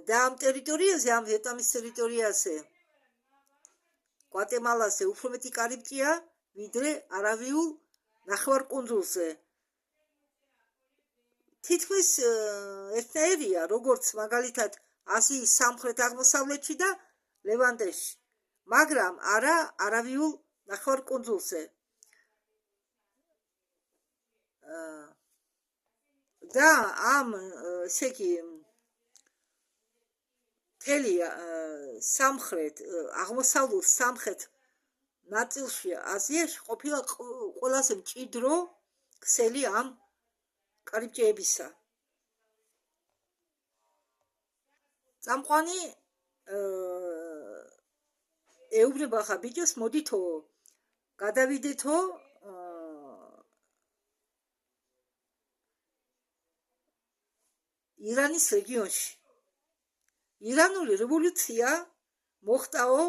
და ამ ტერიტორიაზე, ამ ვიეტნამის ტერიტორიაზე, გვატემალაზე უფრო მეტი კარიბჭეა, ვიდრე არავიულ ნახევარკუნძულზე. თითქმის ერთნაირია, როგორც მაგალითად აზიის სამხრეთ აღმოსავლეთში და ლევანტეში, მაგრამ არა არავიულ ნახევარკუნძულზე. და ამ ესე იგი მთელი სამხრეთ აღმოსავლურ სამხრეთ ნაწილში აზიაში ყოფილა ყველაზე მჭიდრო ქსელი ამ კარიბჭეებისა. წამყვანი ეუბნება ხა ბიჭებს, მოდითო გადავიდეთო ირანის რეგიონში. ირანული რევოლუცია მოხდაო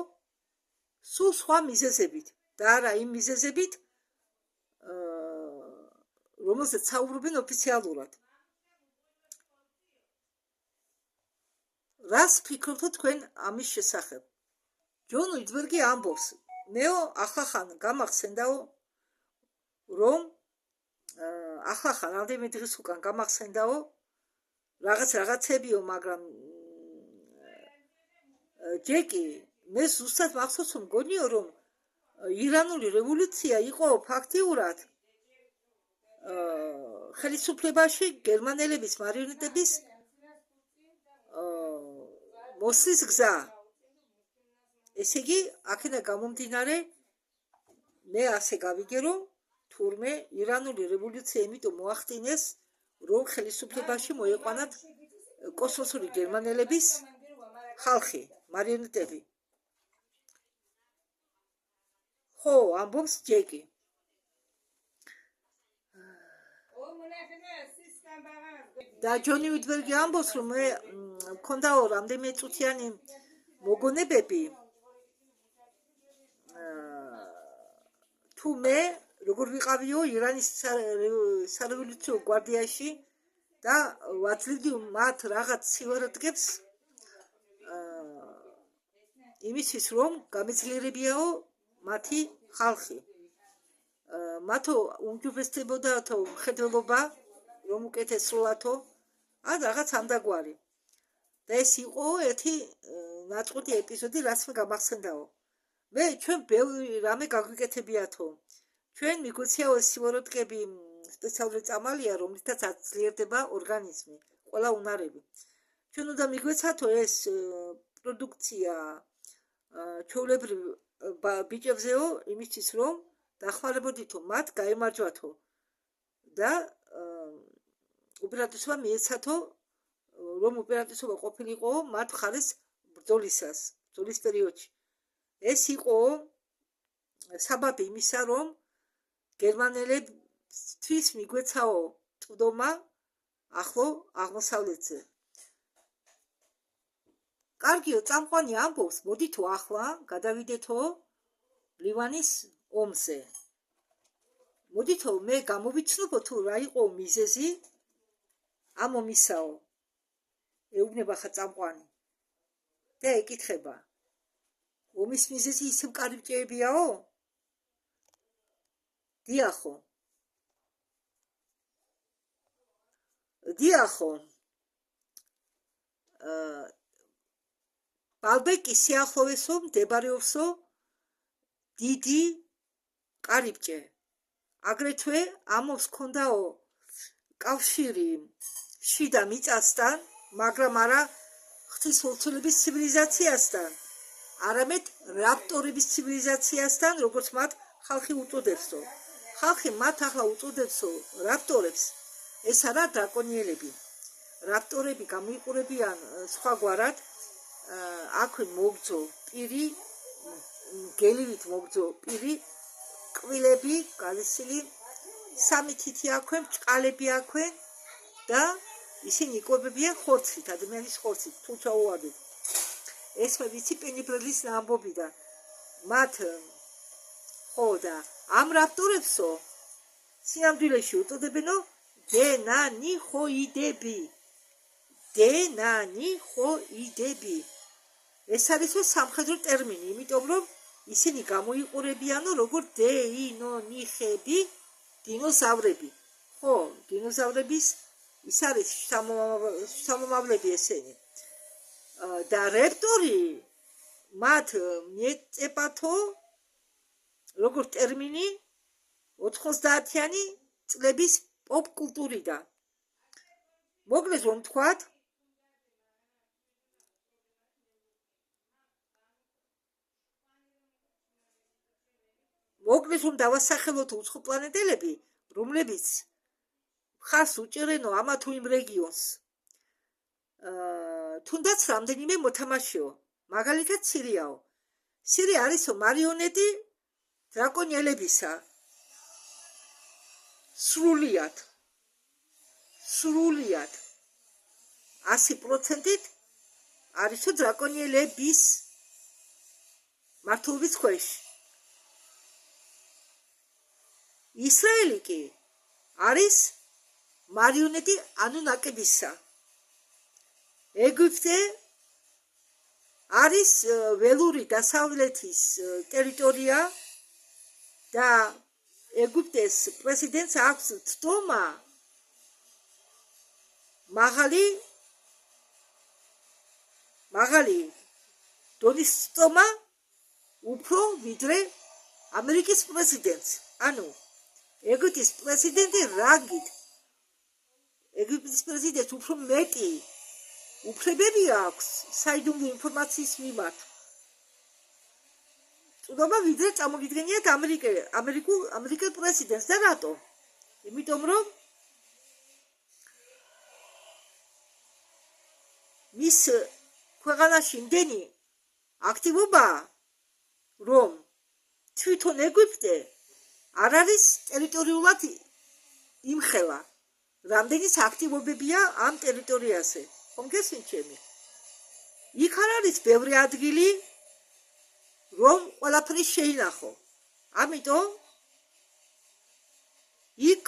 სულ სხვა მიზეზებით და არა იმ მიზეზებით, რომელზეც საუბრობენ ოფიციალურად. რას ფიქრობთ თქვენ ამის შესახებ? ჯონ უიტბერგი ამბობს, მეო ახლახან გამახსენდაო, რომ ახლახან რამდენიმე დღის უკან გამახსენდაო, რაღაცებიო, მაგრამ ჯეკი, მე ზუსტად მახსოვს, რომ მგონიო, რომ ირანული რევოლუცია იყო ფაქტიურად ხელისუფლებაში გერმანელების მარიონეტების მოსლის გზა. ესე იგი, აქედან გამომდინარე, მე ასე გავიგე, რომ თურმე ირანული რევოლუცია იმიტომ მოახდინეს, რომ ხელისუფლებაში მოეყვანათ კოსმოსური გერმანელების ხალხი, მარიონეტები. ხო, ამბობს ჯეკი. და ჯონი უიტბერგი ამბობს, რომ მე მქონდაო რამდენიმე წუთიანი მოგონებები, თუ მე როგორ ვიყავიო ირანის სარევოლუციო გვარდიაში და ვაძლევდი მათ რაღაც სივარდგებს იმისთვის, რომ გამეძლიერებიაო მათი ხალხი. მათო უმჯობესდებოდათო მხედველობა, რომ უკეთესროლათო, ან რაღაც ამდაგვარი. და ეს იყო ერთი ნაწყვეტი ეპიზოდი, რაც მე გამახსენდაო. მე ჩვენ ბევრი რამე გაგვიკეთებიათო. ჩვენ მიგვეციაო სივარდგები სპეციალური წამალია, რომლითაც აძლიერდება ორგანიზმი, ყველა უნარები. ჩვენ უნდა მიგვეცათო ეს პროდუქცია ჩვეულებრივ ბიჭებზეო, იმისთვის რომ დახმარებოდითო მათ გაემარჯვათო და უპირატესობა მიეცათო, რომ უპირატესობა ყოფილიყო მათ მხარეს ბრძოლისას, ბრძოლის პერიოდში. ეს იყო საბაბი იმისა, რომ გერმანელებისთვის მიგვეცაო წვდომა ახლო აღმოსავლეთზე. კარგიო, წამყვანი ამბობს, მოდითო ახლა გადავიდეთო ლივანის ომზე. მოდითო მე გამოვიცნობო თუ რა იყო მიზეზი ამ ომისაო. ეუბნება ხა წამყვანი და ეკითხება, ომის მიზეზი ისევ კარიბჭეებიაო? დიახო. ბალბეკის სიახლოვესო მდებარეობსო დიდი კარიბჭე. აგრეთვე ამობს ქონდაო კავშირი შიდა მიწასთან, მაგრამ არა ღვთისმლოცველების ცივილიზაციასთან, არამედ რაპტორების ცივილიზაციასთან, როგორც მათ ხალხი უწოდებსო. ხალხი მათ ახლა უწოდებსო რაპტორებს, ეს არა დრაკონიელები. რაპტორები გამოიყურებიან სხვაგვარად, აქვე მოგძო პირი, გელივით მოგძო პირი, კბილები, გალესილი, სამი თითი აქვე, ბრჭყალები აქვე და ისინი იკვებებიან ხორცლით, ადამიანის ხორცლით, თუ ჩაუვარდეთ. ეს მე ვიცი პენიბრელის ამბობიდან. მათ ხო და ამ რაპტორებსო სინამდვილეში უწოდებენო დენანიხოიდები. დენანიხოიდები. ეს არისო სამხედრო ტერმინი, იმიტომ რომ ისინი გამოიყურებიანო როგორც დეინონიხები, დინოზავრები. ხო, დინოზავრების ის არის შთამომავლები ესენი. და რეპტორი მათ მიეწებათო როგორც ტერმინი 90-იანი წლების პოპ კულტურიდან. მოკლედ რომ თქვათ, რომ დავასახელოთ უცხო პლანეტელები, რომლებიც ხარს უჭერენო ამა თუ იმ რეგიონს. თუნდაც რამდენიმე მოთამაშეო, მაგალითად სირიაო. სირია არისო მარიონეტი დრაკონელებისა. სრულიად 100%-ით არისო დრაკონელების მართლობის ქვეშ. ისრაელი კი არის მარიონეტი ანუნაკებისა. ეგვიპტე არის ველური დასავლეთის ტერიტორია და ეგვიპტეს პრეზიდენტს აქვს თდომა მაღალი დონის თდომა უფრო ვიდრე ამერიკის პრეზიდენტს. ანუ ეგვიპტის პრეზიდენტი რანგით ეგვიპტის პრეზიდენტს უფრო მეტი უფლებები აქვს საიდუმლო ინფორმაციის მიმართ. თუნდაც ვიდრე წარმოგიდგენიათ ამერიკელ პრეზიდენტს და რატო? იმიტომ რომ მის ქვეყანაში იმდენი აქტივობა, რომ თვითონ ეგვიპტე არ არის ტერიტორიულად იმხელა, რამდენის აქტივობებია ამ ტერიტორიაზე. ხომ გესმით ჩემი? იქ არ არის ბევრი ადგილი, რომ ყველაფერი შეინახო. ამიტომ იქ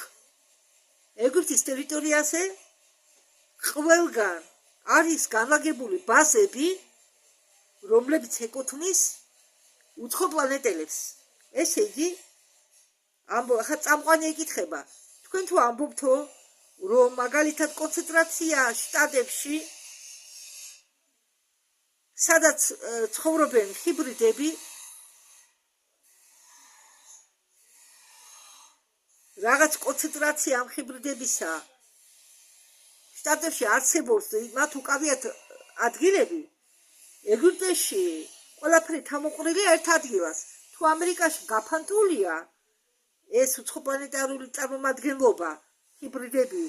ეგვიპტის ტერიტორიაზე ყველგან არის განლაგებული ბაზები, რომლებიც ეკუთვნის უცხო პლანეტელებს. ესე იგი, ახლა წამყვანი ეკითხება, თქვენ თუ ამბობთო, რომ მაგალითად კონცენტრაცია შტატებში, სადაც ცხოვრობენ ჰიბრიდები, რაღაც კონცენტრაცია ამ ჰიბრიდებისა შტატებში არსებობს, მათ უკავიათ ადგილები, ეგვიპტეში ყველაფერი თავმოყრილია ერთ ადგილას. თუ ამერიკაში გაფანტულია ეს უცხოპლანეტარული წარმომადგენლობა, ჰიბრიდები,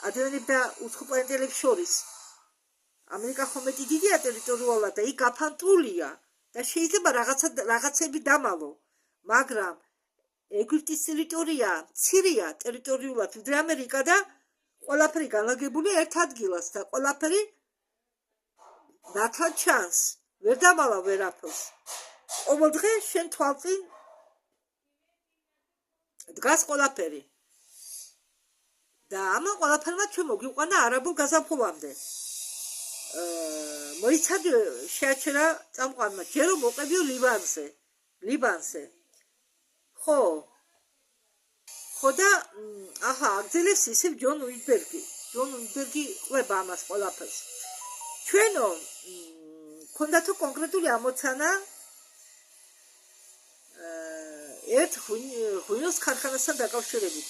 ადამიანები და უცხოპლანეტელებს შორის, ამერიკა ხომ მეტი დიდია ტერიტორიულად და იქ გაფანტულია და შეიძლება რაღაცები დამალო, მაგრამ ეგვიპტის ტერიტორია მცირეა ტერიტორიულად ვიდრე ამერიკა და ყველაფერი განლაგებულია ერთ ადგილას და ყველაფერი ნათლად ჩანს, ვერ დამალავ ვერაფერს. ყოველდღე შენ თვალწინ დგას ყველაფერი. და ამან ყველაფერმა ჩვენ მოგვიყვანა არაბულ გაზაფხულამდე. მოიცადე შეაჩერა წამყვანმა, ჯერ რომ მოყევიო ლიბანზე. ხო და ახლა აგზელებს ისევ ჯონ უინბერგი ყვება ამას ყველაფერს. ჩვენო ქონდათო კონკრეტული ამოცანა ერთ ღვინოს ქარხანასთან დაკავშირებით.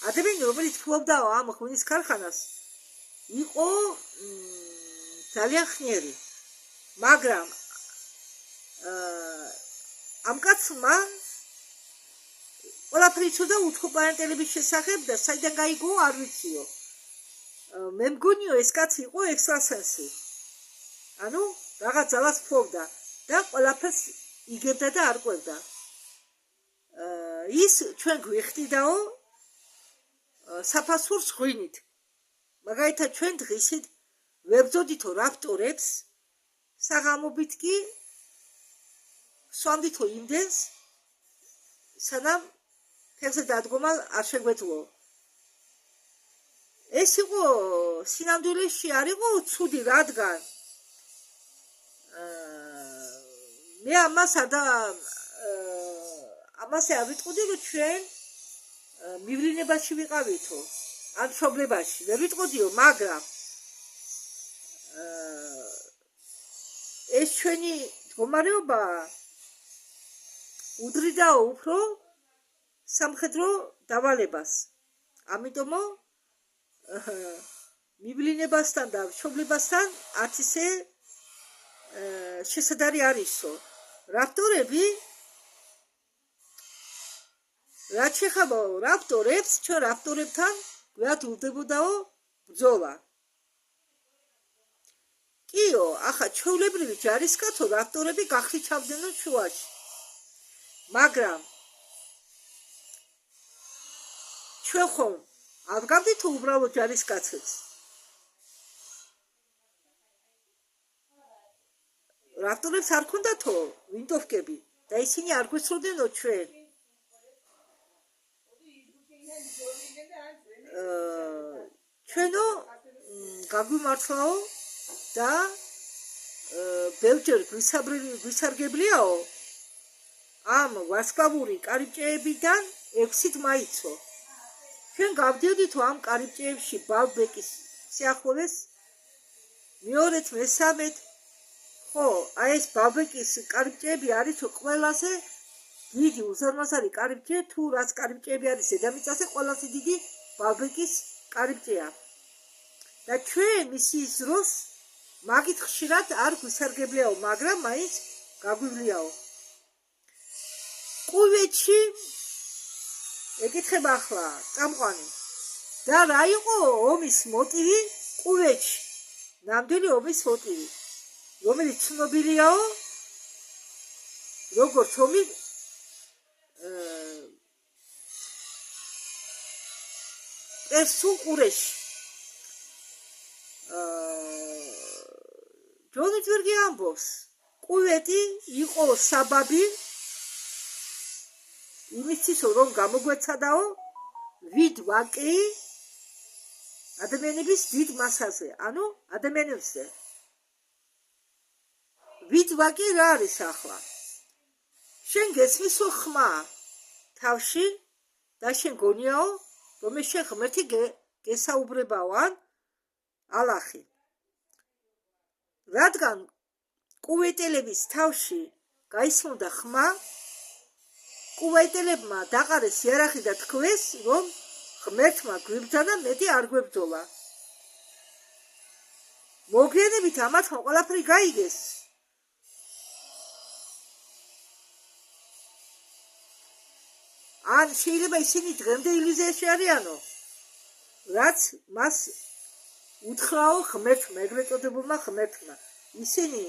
ადამიანი, რომელიც ფლობდა ამ ღვინის ქარხანას, იყო ძალიან ხნიერი, მაგრამ ამ კაცმა ყველაფერი იცოდა უცხოპლანეტელების შესახებ და საიდან გაიგო არ ვიციო. მე მგონიო ეს კაცი იყო ექსტრასენსი. ანუ რაღაც ძალას ფლობდა და ყველაფერს იგებდა და არ ყვებდა. ის ჩვენ გვიხდიდაო საფასურს ღვინით. მაგალითად ჩვენ დღისით ვებრძოდითო რაფტორებს, საღამობით კი სვამდითო იმდენს, სანამ თევზზე დადგომა არ შეგვეძლო. ეს იყო სინამდვილეში არ იყო ცუდი, რადგან მე ამასე არ ვიტყოდი, რომ ჩვენ მივლინებაში ვიყავითო, ან მშობლებაში, ვერ ვიტყოდიო, მაგრამ ეს ჩვენი მდგომარეობა უდრიდაო უფრო სამხედრო დავალებას. ამიტომ მივლინებასთან და მშობლებასთან არც ისე შესადარი არისო. რაფტორები რაც შეხება რაფტორებს, ჩვენ რაფტორებთან გვიათ ურდებოდაო ბრძოლა. იმიტომ ახლა ჩვეულებრივი ჯარისკაცო რაქტორები გახლიჩავდნენ შუაში. მაგრამ ჩვენ ხომ აღგავდით უბრალოდ ჯარისკაცებს. რაქტორებს არ ქონდათო ვინტოვკები და ისინი არ გვესროდნენ ჩვენ. ჩვენო გაგვიმართლაო და ბევრჯერ გვისარგებლიაო ამ ვარსკვლავური კარიბჭეებიდან 6-ით მაიცო. ჩვენ გავდიოდითო ამ კარიბჭეებში ბალბეკის სიახლოვეს მეორეთ მესამეთ ხო აი ეს ბალბეკის კარიბჭეები არის ყველაზე დიდი უზარმაზარი კარიბჭე თუ რაც კარიბჭეები არის დედამიწაზე ყველაზე დიდი ბალბეკის კარიბჭეა. და ჩვენ მისის დროს მაგით ხშირად არ გვისარგებლიაო, მაგრამ მაინც გაგვივლიაო. კუვეთში ეკითხება ახლა წამყვანი და რა იყო ომის მოტივი კუვეთში? ნამდვილი ომის მოტივი, რომელიც ცნობილიაო როგორც ომი პერსულ ყურეში. ჯონიძვერგი ამბობს, კუვეთი იყო საბაბი იმისთვის, რომ გამოგვეცადაო ვიდ ვაკი ადამიანების დიდ მასაზე, ანუ ადამიანებზე. ვიდ ვაკი რა არის ახლა? შენ გესმისო ხმა თავში და შენ გონიაო, რომ შენ ღმერთი გესაუბრებაო ან ალახი. რადგან კუვეტელების თავში გაისმოდა ხმა, კუვეტელებმა დაყარეს იარაღი და თქვეს, რომ ღმერთმა გვიბრძანა, მეტი არ გვებრძოლა. მოგვიანებით ამათმა ყველაფერი გაიგეს. ან შეიძლება ისინი დღემდე ილუზიაში არიანო, რაც მას უთხრაო ღმერთმა, ეგრეთ წოდებულმა ღმერთმა. ისინი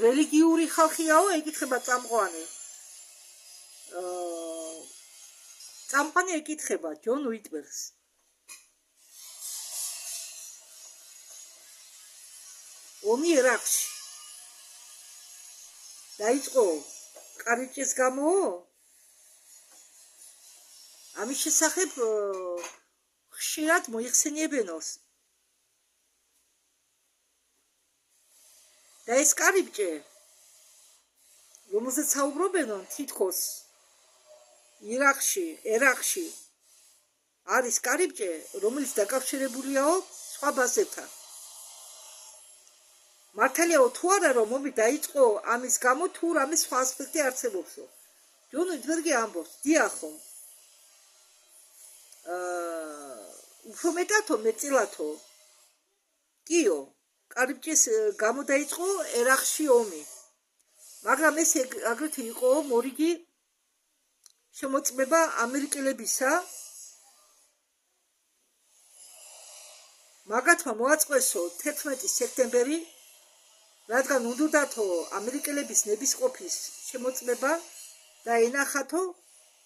რელიგიური ხალხიაო, ეკითხება წამყვანი. წამყვანი ეკითხება ჯონ უიტბერგს. ომი ერაყში დაიწყო კარიბჭის გამო? ამის შესახებ ხშირად მოიხსენიებენოს. და ეს კარიბჭე, რომელზეც საუბრობენონ, თითქოს ერაყში არის კარიბჭე, რომელიც დაკავშირებულია სხვა ბაზებთან. მართალიაო თუ არა, რომ ომი დაიწყო ამის გამო, თუ რამე სხვა ასპექტი არსებობსო. ჯონ უიტბერგი ამბობს, დიახო. უფრო მეტათო, მეტწილათო. კიო, კარიბჭის გამო დაიწყო ერაყში ომი. მაგრამ ეს აგრეთვე იყო მორიგი შემოწმება ამერიკელებისა. მაგათმა მოაწყვესო 11 სექტემბერი, რადგან უნდოდათო ამერიკელების ნებისყოფის შემოწმება და ენახათო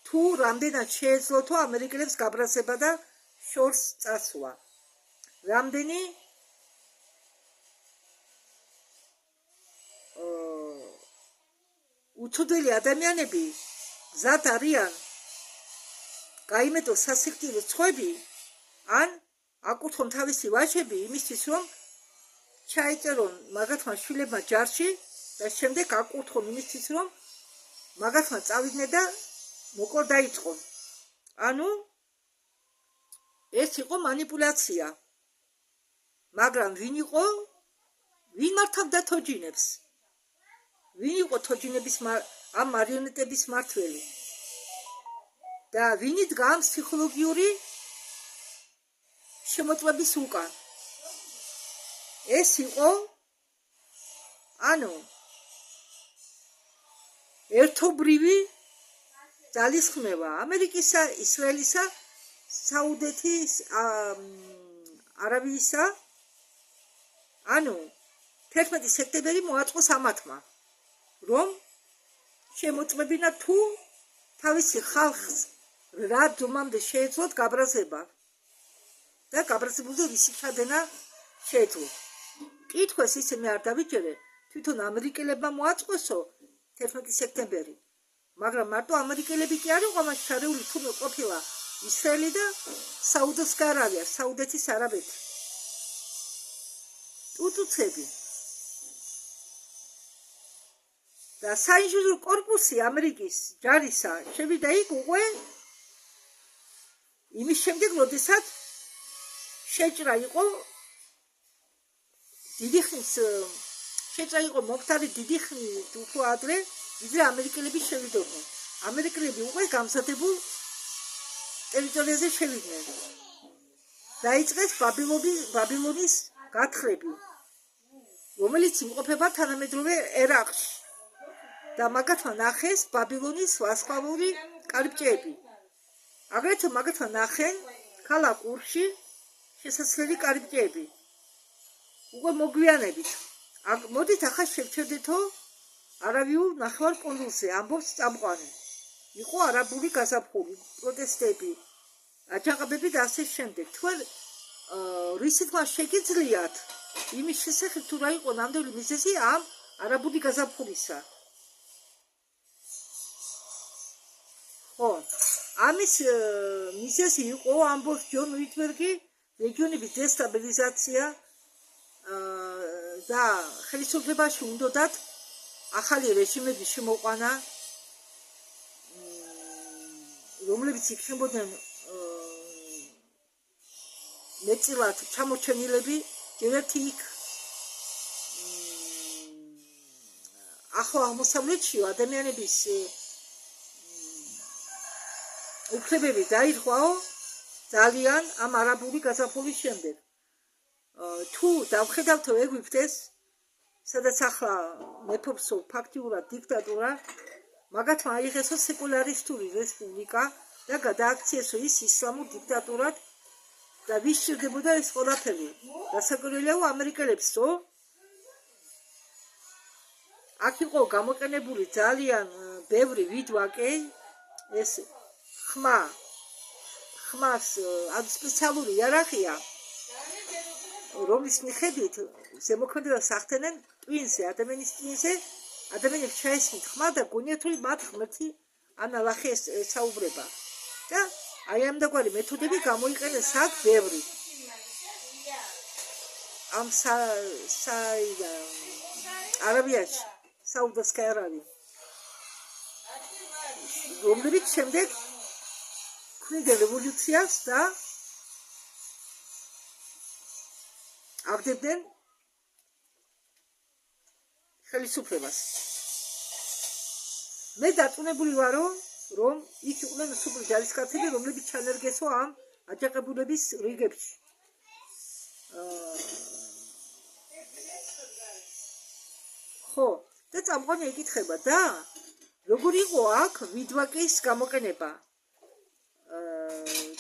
თუ რამდენად შეეძლოთო ამერიკელებს გაბრაზება და შორს წასვლა. რამდენი უცოდველი ადამიანები გზად არიან გაიმეტოს სასიკვდილო ცხვები ან აკურთხონ თავისი ვაჟები იმისთვის, რომ ჩაიწერონ მაგათმა შვილებმა ჯარში და შემდეგ აკურთხონ იმისთვის, რომ მაგათმა წავიდნენ და მოკლ დაიწყონ. ანუ ეს იყო манипуляция. მაგრამ ვინ მართავდა თოჯინებს? ვინ იყო თოჯინების ამ მარიონეტების მმართველი? და ვინ იდგა ამ ფსიქოლოგიური შემოწმების უკან? ეს იყო ანუ ერთობრივი ძალისხმევა ამერიკისა, ისრაელისა, საუდეთის, არავიისა ანუ 11 სექტემბერი მოაწყოს ამათმა, რომ შემოწმებინა თუ თავისი ხალხს რა ძმამდე შეეძლოთ გაბრაზება და გაბრაზებულზე რისი ჩადენა შეეძლოთ. კითხვას ისე მე არ დავიჯერე, თვითონ ამერიკელებმა მოაწყოსო 11 სექტემბერი, მაგრამ მარტო ამერიკელები კი არ იყო მას შარეული, თუმცა ყოფილა ისრაელი და საუდოვსკая არავია, საუდეთის არაბეთი. ტუტუცები და საინჟინრო კორპუსი ამერიკის ჯარისა შევიდა იქ უკვე იმის შემდეგ, როდესაც შეჭრა იყო დიდი ხნის შეჭრა იყო მოხდარი დიდი ხნით უფრო ადრე, ვიდრე ამერიკელები შევიდოდნენ. ამერიკელები უკვე გამზადებულ ტერიტორიაზე შევიდნენ. დაიწყეს ბაბილონის გათხრები, რომელიც იმყოფება თანამედროვე ერაყში და მაგათმა ნახეს ბაბილონის ვარსკვლავური კარიბჭეები. აგრეთვე მაგათმა ნახენ ქალაქ ურში შესასვლელი კარიბჭეები. უკვე მოგვიანებით. მოდით ახლა შევჩერდეთო არავიულ ნახევარკუნძულზე, ამბობს წამყვანი. იყო არაბული გაზაფხული, პროტესტები, აჯანყებები და ასე შემდეგ. თქვენ რისით მას შეგიძლიათ იმის შესახებ თუ რა იყო ნამდვილი მიზეზი ამ არაბული გაზაფხულისა? ხო, ამის მიზეზი იყო, ამბობს ჯონ უიტბერგი, რეგიონების დესტაბილიზაცია და ხელისუფლებაში უნდათ ახალი რეჟიმების შემოყვანა, რომლებიც იქნებოდნენ მეტწილად ჩამორჩენილები, ჯერერთი იქ ახლო აღმოსავლეთში ადამიანების უფლებები დაირღვაო ძალიან ამ არაბული გაზაფხულის შემდეგ. თუ დავხედავთო ეგვიპტეს, სადაც ახლა მეფობსო ფაქტიურად დიქტატურა, მაგათმა აიღესო სეკულარისტური რესპუბლიკა და გადააქციესო ის ისლამურ დიქტატურად და ვის სჭირდებოდა ეს ყველაფერი? დასაკვირველია ამერიკელებსო. აქ იყო გამოყენებული ძალიან ბევრი ვიდვაკე, ეს ხმას სპეციალური იარაღია, რომლის მიხედვით ზემოქმედებას ახდენენ ტვინზე, ადამიანის ტვინზე, ადამიანებს ჩაესმით ხმა და გონიათ რომ მათ ღმერთი ანალახი ესაუბრება. და აი ამდაგვარი მეთოდები გამოიყენეს აქ ბევრი. ამ არაბიაში, საუდოვსკая არავია. რომლებიც შემდეგ ქმნიდნენ რევოლუციას და აღდებდნენ ხელისუფლებას. მე დარწმუნებული ვარო, რომ იქ იყვნენ სუპერ ჯარისკაცები, რომლებიც ჩანერგესო ამ აჯანყებულების რიგებში. ხო, და წამყვანი ეკითხება და როგორ იყო აქ ვიდვაკის გამოყენება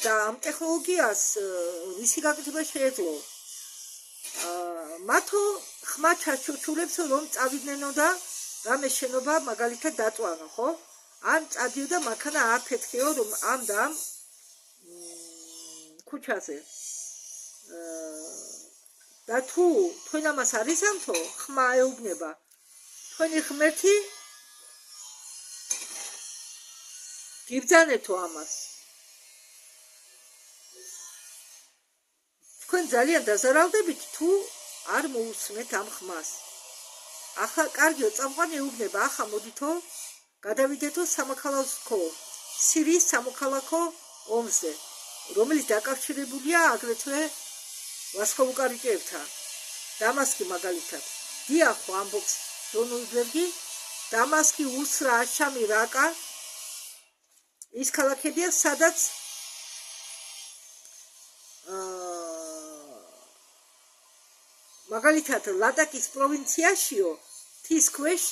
და ამ ტექნოლოგიას ვისი გაკეთება შეეძლო? მათო ხმა ჩაჩუჩულებს რომ წავიდნენ და რამე შენობა მაგალითად დაწვანო, ხო? ან წადიოდა მანქანა აფეთქეო რომ ამ და ამ ქუჩაზე. და თუ თქვენ ამას არისამთო, ხმა ეუბნება, თქვენი ღმერთი გიბრძანეთო ამას. თქვენ ძალიან დაზარალდებით თუ არ მოусმენთ ამ ხმას. ახლა კარგიო, წამყვანი ეუბნება, ახლა მოდითო გადავიდეთო სამოქალაქო სირიის სამოქალაქო ომზე, რომელიც დაკავშირებულია აგრეთვე ვარსკვლავურ კარიბჭეებთან. დამასკი მაგალითად. დიახო, ამბობს ჯონ უიტბერგი, დამასკი, უსრა, აშამი, რაკა ის ქალაქებია, სადაც მაგალითად ლატაკის პროვინციაშიო მთის ქვეშ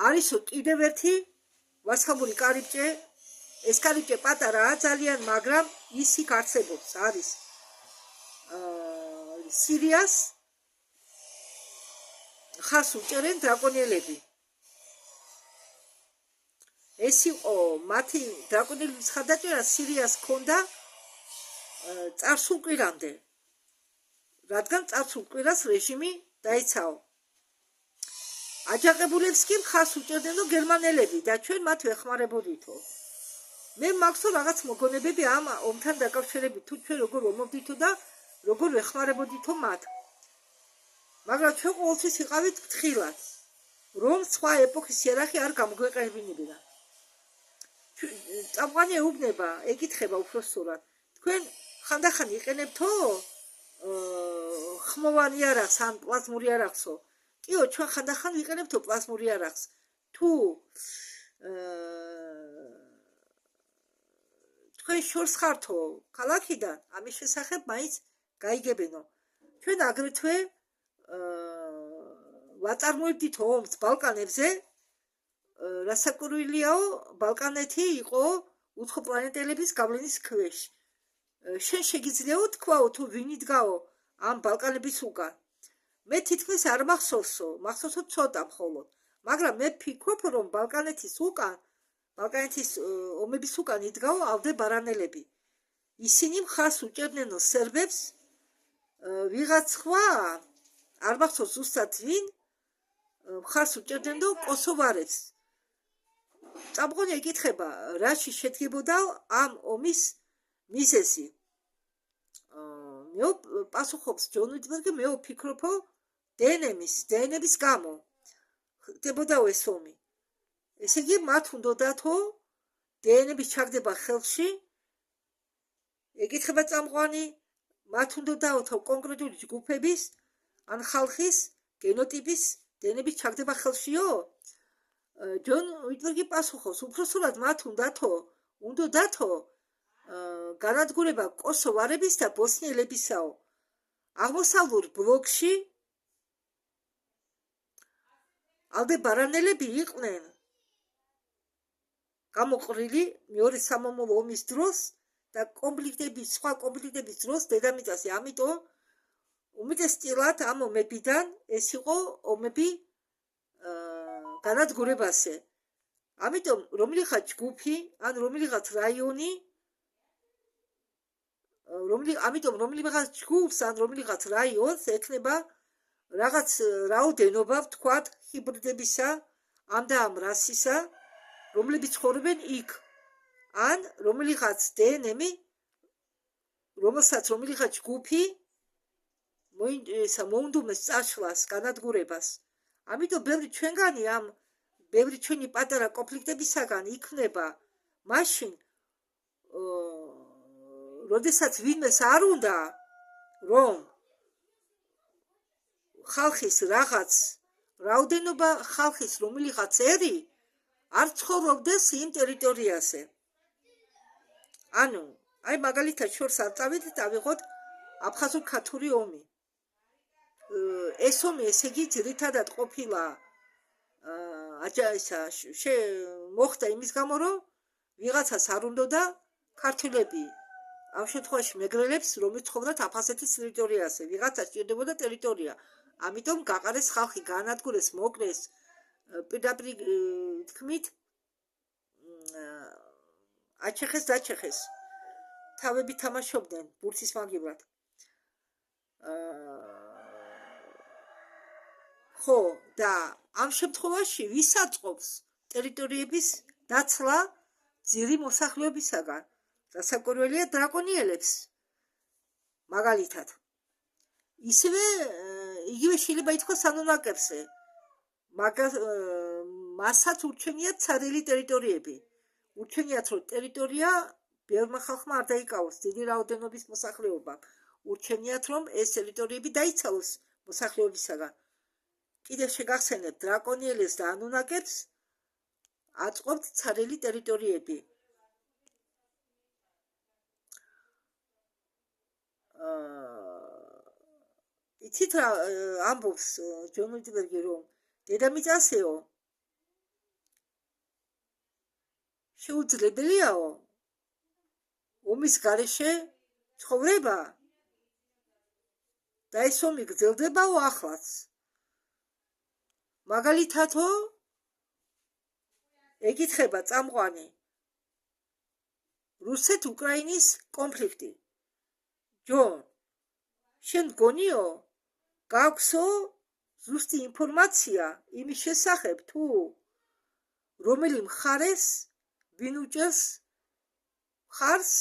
არისო კიდევ ერთი ვარსკვლავური კარიბჭე. ეს კარიბჭე პატარაა ძალიან, მაგრამ ის იქ არსებობს, არის სირიას ხას უჭერენ დრაკონიელები. ეს იყო მათი დრაკონიელების ხარდაჭერა სირიას ჰქონდა წარსულ კვირამდე, რადგან წარსულ კვირას რეჟიმი დაიცაო. აჯანყებულებს კი ხას უჭერდნო გერმანელები და ჩვენ მათ ვეხმარებოდითო. მე მაქვს რაღაც მოგონებები ამ ომთან დაკავშირებით, თუ ჩვენ როგორ ომობდითო და როგორ ვეხმარებოდითო მათ. მაგრამ ჩვენ ყოველთვის იყავით ფრთხილად, რომ სხვა ეპოქის იარაღი არ გამოგვეყენებინებინა. წამყვანი ეუბნება, ეკითხება უпроსტურად. თქვენ ხანდახან იყენებთო ხმოვანი იარაღს ან პლაზმური იარაღსო? კიო, ჩვენ ხანდახან ვიყენებთო პლაზმური იარაღს. თუ თქვენ შორს ხართო ქალაქიდან, ამის შესახებ მაინც გაიგებენო. ჩვენ აგრეთვე ვაწარმოებდით ომს ბალკანებზე, რასაკვირველიაო, ბალკანეთი იყო უცხოპლანეტელების გავლენის ქვეშ. შენ შეგიძლიაო თქვაო, თუ ვინ იდგაო ამ ბალკანების უკან. მე თითქმის არ მახსოვსო, მახსოვსო ცოტა მხოლოდ, მაგრამ მე ვფიქრობ, რომ ბალკანეთის ომების უკან იდგაო ალდებარანელები. ისინი მხარს უჭერდნენო სერბებს, ვიღაც სხვა, არ მახსოვს ზუსტად ვინ, მხარს უჭერდნენო კოსოვარებს. წამყვანი ეკითხება, რაში შედგებოდა ამ ომის მიზეზი. მე პასუხობს ჯონ ვიტბერგი, მე ვფიქრობ, დნმ-ის გამო ხდებოდაო ეს ომი. ესე იგი, მათ უნდათო დნმ-ის ჩაგდება ხელში, ეკითხება წამყვანი, მათ უნდათო კონკრეტული ჯგუფების ან ხალხის გენოტიპის დნმ-ის ჩაგდება ხელშიო? ჯონ ვიტბერგი პასუხობს, უпроსტად მათ უნდათო განადგურება კოსოვარების და ბოსნიელებისაო. აღმოსავლურ ბლოკში ალდებარანელები იყვნენ გამოყრილი მეორე სამამულო ომის დროს და სხვა კონფლიქტების დროს დედამიწაზე. ამიტომ უმეტესწილად ამ ომებიდან ეს იყო ომები განადგურებაზე. ამიტომ რომლიღაც ჯგუფი ან რომლიღაც რაიონი, რომლიღაც ჯგუფს ან რომლიღაც რაიონს ექნება რაღაც რაოდენობა, ვთქვათ, ჰიბრიდებისა ამ და ამ რასისა, რომლებიც ცხოვრობენ იქ, ან რომლიღაც დნმ, რომელსაც რომლიღაც ჯგუფი მოუნდომეს წაშლას, განადგურებას. ამიტომ ბევრი ჩვენი პატარა კონფლიქტებისაგან იქმნება მაშინ, როდესაც ვინმეს არ უნდა, რომ ხალხის რაღაც რაოდენობა, ხალხის რომლიღაც ერი არ ცხოვრობდეს იმ ტერიტორიაზე. ანუ, აი მაგალითად შორს არ წავით და ავიღოთ აფხაზურ-ქათური ომი. ეს ომი, ესე იგი, ძირითადად ყოფილა მოხდა იმის გამო, რომ ვიღაცას არ უნდოდა ქართველები, ამ შემთხვევაში მეგრელებს, რომლებიც ცხოვრობდნენ აფხაზეთის ტერიტორიაზე, ვიღაცას სჭირდებოდა ტერიტორია. ამიტომ გაყარეს ხალხი, გაანადგურეს, მოკლეს, პირდაპირ თქმით, აჩეხეს, დაჩეხეს. თავები თამაშობდნენ ბურთის მაგივრად. ხო, და ამ შემთხვევაში ვის აწყობს ტერიტორიების დაცლა ძირი მოსახლეობისაგან? რასაკვირველია, დრაკონიელებს. მაგალითად. იგივე შეიძლება ითქვას ანუნაკებზე. მასაც ურჩენიათ ცარიელი ტერიტორიები. ურჩენიათ, რომ ტერიტორია ბევრმა ხალხმა არ დაიკავოს, დიდი რაოდენობის მოსახლეობა. ურჩენიათ, რომ ეს ტერიტორიები დაიცალოს მოსახლეობისაგან. კიდევ შეგახსენებთ, დრაკონიელებს და ანუნაკებს აწყობთ ცარიელი ტერიტორიები. იცით რა ამბობს ჯონ ვიტბერგი, რომ დედამიწასეო შეუძლებელიაო ომის გარეშე ცხოვრება და ეს ომი გრძელდებაო ახლაც. მაგალითათო ეკითხება წამყვანი რუსეთ-უკრაინის კონფლიქტი. ჯონ, შენ გონიო გაქვსო ზუსტი ინფორმაცია იმის შესახებ თუ რომელი მხარეს ვინ უჭერს მხარს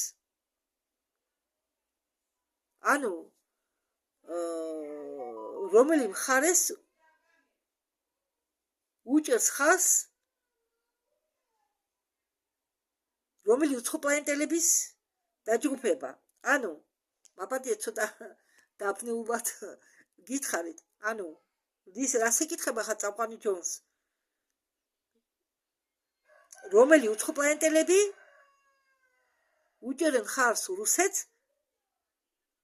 ანუ რომელი მხარეს უჭერს ხარს რომელი უცხოპლანეტელების დაჯგუფება. ანუ მაპატია ცოტა დაფნეულად გითხარით. ანუ ის რას ეკითხება ხა წამყვანი ჯონს? რომელი უცხოპლანეტელები უჭერენ ხარს რუსეთს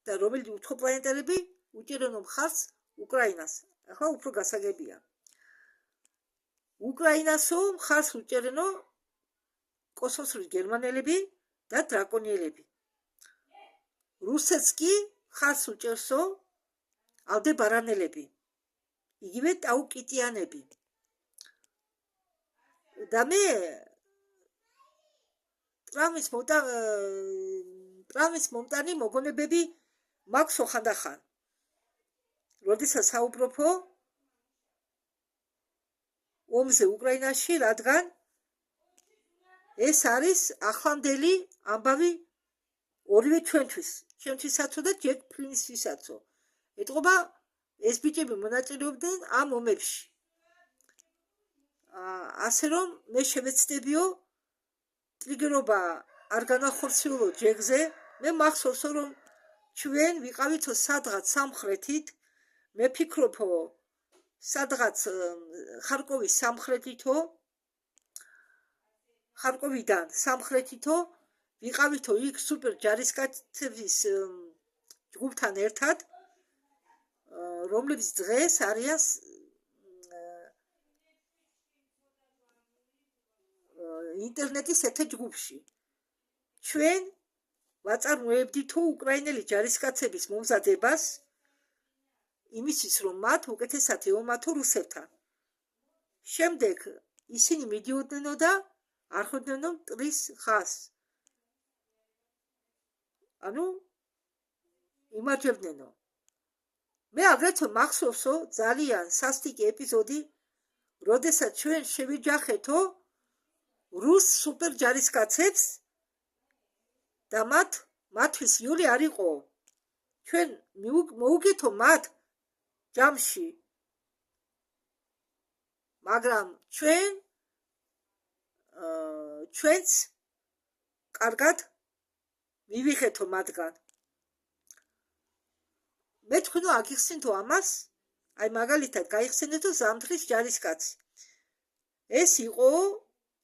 და რომელი უცხოპლანეტელები უჭერენ ხარს უკრაინას. ახლა უფრო გასაგებია. უკრაინასო ხარს უჭერენო კოსმოსური გერმანელები და დრაკონიელები. რუსეთს კი ხარს უჭერსო ალდებარანელები. იგივე ტაუკიტიანები. და მე ტრამვის მომტანი მოგონებები მაქვს ხანდახან. როდესაც საუბრობო ომზე უკრაინაში, რადგან ეს არის ახლანდელი ამბავი ორივე ჩვენთვისაცო და ჯეკ ფრინისთვისაცო. ეტყობა ეს ბიჭები მონაწილეობდნენ ამ ომებში. ასე რომ მე შევეცდებიო ტრიგერობა არ განახორციელო ჯეკზე. მე მახსოვსო რომ ჩვენ ვიყავითო სადღაც სამხრეთით. მე ფიქრობო სადღაც ხარკოვის სამხრეთითო ხარკოვიდან სამხრეთითო ვიყავითო იქ სუპერ ჯარისკაცების ჯგუფთან ერთად, რომლებიც დღეს არიან ინტერნეტის ერთ ჯგუფში. ჩვენ ვაწარმოებდითო უკრაინელი ჯარისკაცების მომზადებას იმისთვის, რომ მათ უკეთესად ეომათო რუსებთან. შემდეგ ისინი მიდიოდნენ და არხოდნენ მტრის ხაზს. ანუ იმარჯვებდნენო. მე აგრეთვე მახსოვსო ძალიან სასტიკი ეპიზოდი, როდესაც ჩვენ შევიჯახეთო რუს სუპერ ჯარისკაცებს და მათთვის იოლი არ იყო. ჩვენ მოუგეთო მათ ჯამში, მაგრამ ჩვენც კარგად მივიღეთო მათგან. მე თქვენო აგიხსენთო ამას, აი მაგალითად გაიხსენეთო ზამთრის ჯარისკაცი. ეს იყო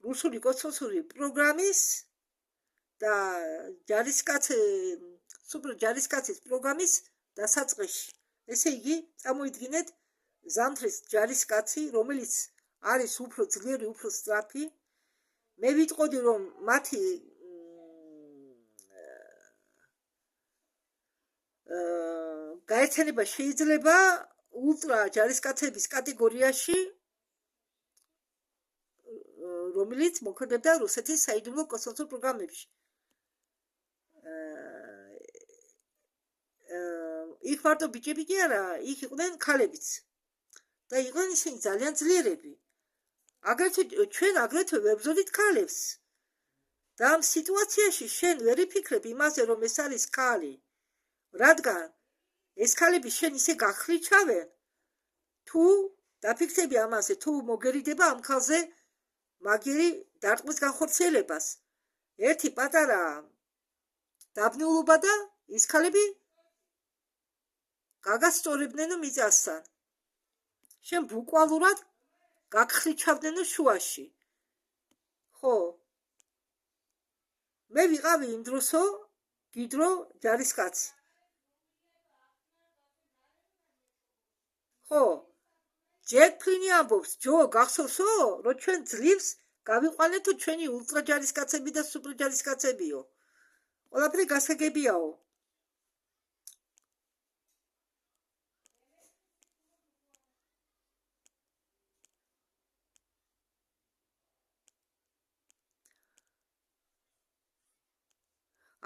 რუსული კოსმოსური პროგრამის და სუპერ ჯარისკაცის პროგრამის დასაწყისში. ესე იგი, წამოიდგინეთ ზამთრის ჯარისკაცი, რომელიც არის უფრო ძლიერი, უფრო სწრაფი. მე ვიტყოდი, რომ მათი გაერთიანება შეიძლება ულტრა ჯარისკაცების კატეგორიაში, რომელიც მოქმედებდა რუსეთის საიდუმლო კოსმოსურ პროგრამებში. იქ მარტო ბიჭები კი არა, იქ იყვნენ ქალებიც. და იყვნენ ისინი ძალიან ძლიერები. ჩვენ აგრეთვე ვებრძოლით ქალებს. და ამ სიტუაციაში შენ ვერ იფიქრებ იმაზე, რომ ეს არის ქალი. რადგან ეს ქალები შენ ისე გახლიჩავენ, თუ დაფიქრები ამაზე, თუ მოგერიდება ამ ქალზე მაგირი დარტყმის განხორციელებას. ერთი პატარა დაბნეულობა და ის ქალები გაგასწორებდნენ მიწასთან. შენ ბუკვალურად გაგხლიჩავდნენ შუაში. ხო. მე ვიყავი იმ დროსო გიდრო ჯარისკაცი. ხო. ჯეკ ფრინი ამბობს, ჯო, გახსოვსო, რომ ჩვენ ძლივს გავიყვანეთო ჩვენი ულტრა ჯარისკაცები და სუპერ ჯარისკაცებიო. ყველაფერი გასაგებიაო.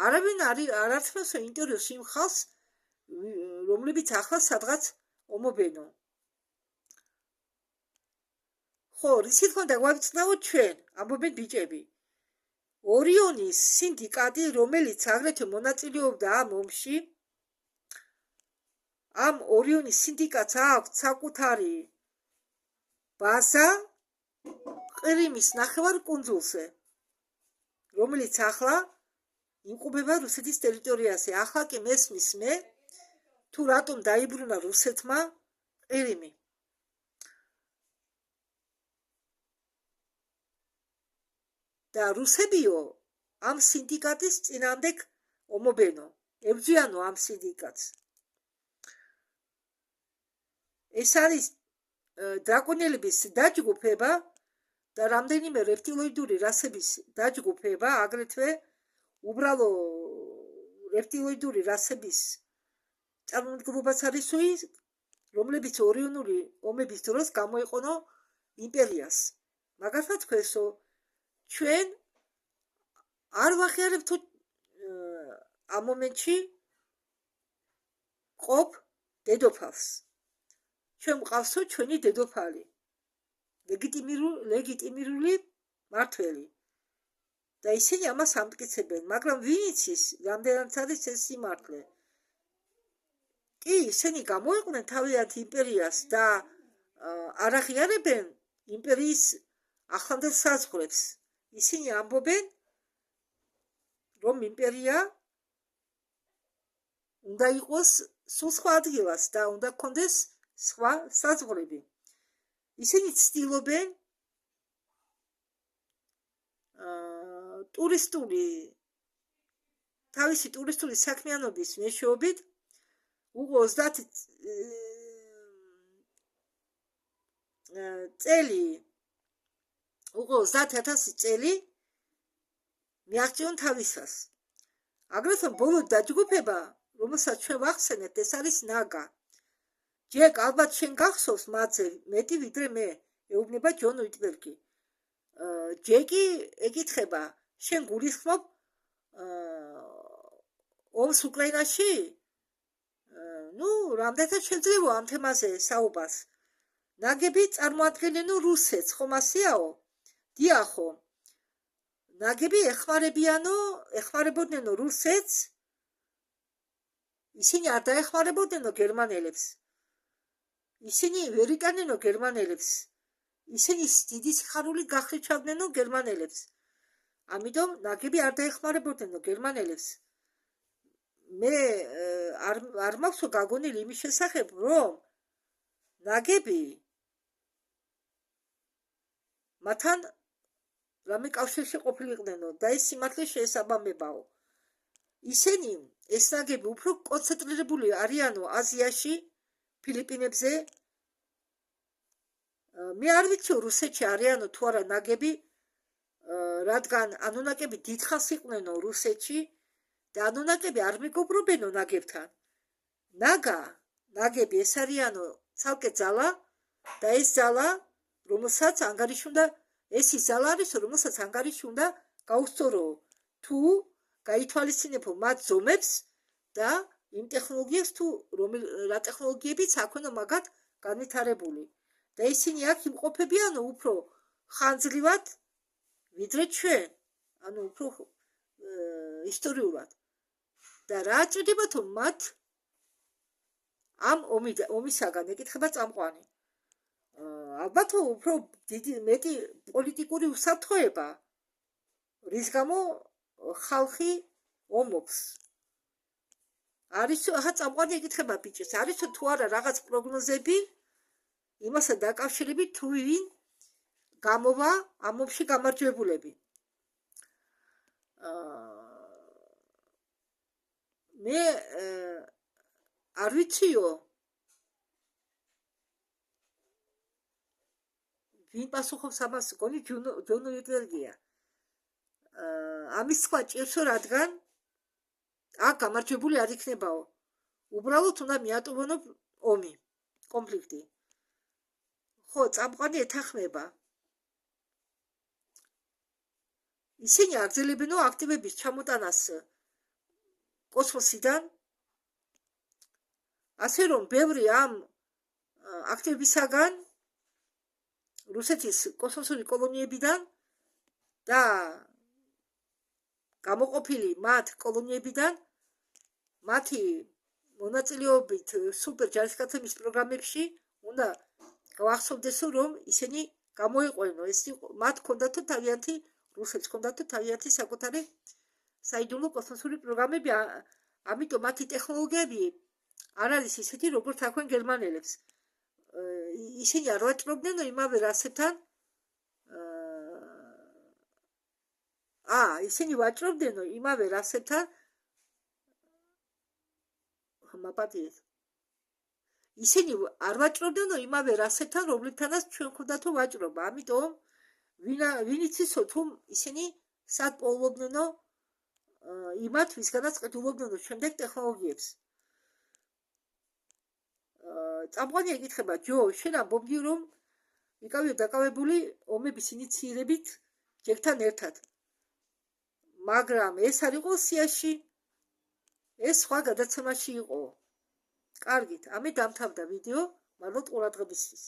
არავინ არ ართმევს ინტერვიუს იმ ხალხს, რომლებიც ახლა სადღაც ომობენო. ხო, რითი თქმა უნდა გვაწყნაოთ ჩვენ, ამბობენ ბიჭები. ორიონის სინდიკატი, რომელიც აგრეთვე მონაწილეობდა ამ ომში, ამ ორიონის სინდიკატს აქვს საკუთარი ბაზა ყირიმის ნახევარკუნძულზე, რომელიც ახლა იმყოფება რუსეთის ტერიტორიაზე. ახლა კი მესმის მე, თუ რატომ დაიბრუნა რუსეთმა ყირიმი. და რუსებიო ამ სინდიკატის წინამდებ ომობენო, ებრძვიანო ამ სინდიკატს. ეს არის დრაკონელების დაჯგუფება და რამდენიმე რეპტილოიდური რასების დაჯგუფება, აგრეთვე უბრალო რეპტილოიდური რასების წარმომადგენლობაც არის ის, რომლებიც ორიონული ომების დროს გამოიყენო იმპერიას. მაგალითად თქვენსო, ჩვენ არ ვახიარებთ ამ მომენტში ყოფ დედოფალს. ჩვენ მყავსო ჩვენი დედოფალი, ლეგიტიმირული მმართველი. და ისინი ამას ამტკიცებენ, მაგრამ ვინ იცის, რამდენად არის ეს სიმართლე? კი, ისინი გამოიყვნენ თავიანთ იმპერიას და არ აღიარებენ იმპერიის ახლანდელ საზღვრებს. ისინი ამბობენ, რომ იმპერია უნდა იყოს სულ სხვა ადგილას და უნდა ქონდეს სხვა საზღვრები. ისინი ცდილობენ თავისი ტურისტული საქმიანობის მეშვეობით უკვე 30 წელი მიაღწიონ თავისას. აგრეთვე ბოლო დაჯგუფება, რომელსაც ჩვენ ვახსენებთ, ეს არის ნაგა. ჯეკ, ალბათ შენ გახსოვს მათზე მეტი ვიდრე მე, ეუბნება ჯონ უიტბერგი. ჯეკი ეკითხება, შენ გულისხმობ ომს უკრაინაში? რამდენად შეიძლება ამ თემაზე საუბარს? ნაგები წარმოადგენენ რუსეთს, ხომ ასეაო? დიახო. ნაგები ეხმარებოდნენ რუსეთს, ისინი არ დაეხმარებოდნენო გერმანელებს. ისინი ვერ იკანენო გერმანელებს. ისინი დიდი სიხარული გახლიჩავდნენო გერმანელებს. ამიტომ ნაგები არ დაეხმარებოდნენო გერმანელებს. მე არ მაქვს გაგონილი იმის შესახებ, რომ ნაგები მათთან რამე კავშირში ყოფილიყვნენო და ეს სიმართლე შეესაბამებაო. ისინი, ეს ნაგები უფრო კონცენტრირებული არიანო აზიაში, ფილიპინებზე. მე არ ვიცი რუსეთში არიანო თუ არა ნაგები, რადგან ანუნაკები დიდხანს იყვნენო რუსეთში და ანუნაკები არ მეგობრობენო ნაგებთან. ნაგები ეს არიანო ცალკე ძალა და ეს ძალა, რომელსაც ანგარიში ეს ის ძალა არის, რომელსაც ანგარიში უნდა გაუსწორო, თუ გაითვალისწინებო მათ ზომებს და იმ ტექნოლოგიებს, თუ რა ტექნოლოგიებიც აქვეყნო მაგათ განვითარებული. და ისინი აქ იმყოფებიანო უფრო ხანძლივად ვიდრე ჩვენ, ანუ უფრო ისტორიულად. და რა ჭირდებათო მათ ამ ომისაგან, ეკითხება წამყვანი. ალბათ უფრო მეტი პოლიტიკური უსაფრთხოება, რის გამო ხალხი ომობს. ახლა წამყვანი ეკითხება ბიჭებს, არის თუ არა რაღაც პროგნოზები იმასთან დაკავშირებით, თუ ვინ გამოვა ამ ომში გამარჯვებულები. მე არ ვიციო ვინ პასუხობს ამას, გონი ჯონ უიტბერგია. ამის სხვა ჭირსო, რადგან აქ გამარჯვებული არ იქნებაო. უბრალოდ უნდა მიატოვონო ომი, კონფლიქტი. ხო, წამყვანი ეთანხმება. ისინი აგრძელებენო აქტივების ჩამოტანას კოსმოსიდან. ასე რომ ბევრი ამ აქტივებისაგან რუსეთის კოსმოსური კოლონიებიდან და გამოყოფილი მათ კოლონიებიდან მათი მონაწილეობით სუპერ ჯარისკაცების პროგრამებში უნდა გავახსოვდეს, რომ ისინი გამოიყვენო, ეს მათ ჰქონდათ თავიანთი რუსეთს ჰქონდათ თავიანთი საკუთარი საიდუმლო კოსმოსური პროგრამები, ამიტომ მათი ტექნოლოგიები არ არის ისეთი, როგორც აქვენ გერმანელებს. ისინი არ ვაჭრობდნენ იმავე რასებთან, ისინი ვაჭრობდნენ იმავე რასებთან, მაპატიეთ. ისინი არ ვაჭრობდნენ იმავე რასებთან, რომლითანაც ჩვენ გვქონდათ ვაჭრობა. ამიტომ ვინც იცო თუ ისინი სად პოულობდნენო იმათ, ვისგანაც ყიდულობდნენო შემდეგ ტექნოლოგიებს. წამყვანი ეკითხება, ჯო, შენ ამბობდი, რომ იკავიო დაკავებული ომების ინიციირებით ჯგუფთან ერთად. მაგრამ ეს არ იყო სიაში, ეს სხვა გადაცემაში იყო. კარგით, ამით დამთავრდა ვიდეო, მადლობთ ყურადღებისთვის.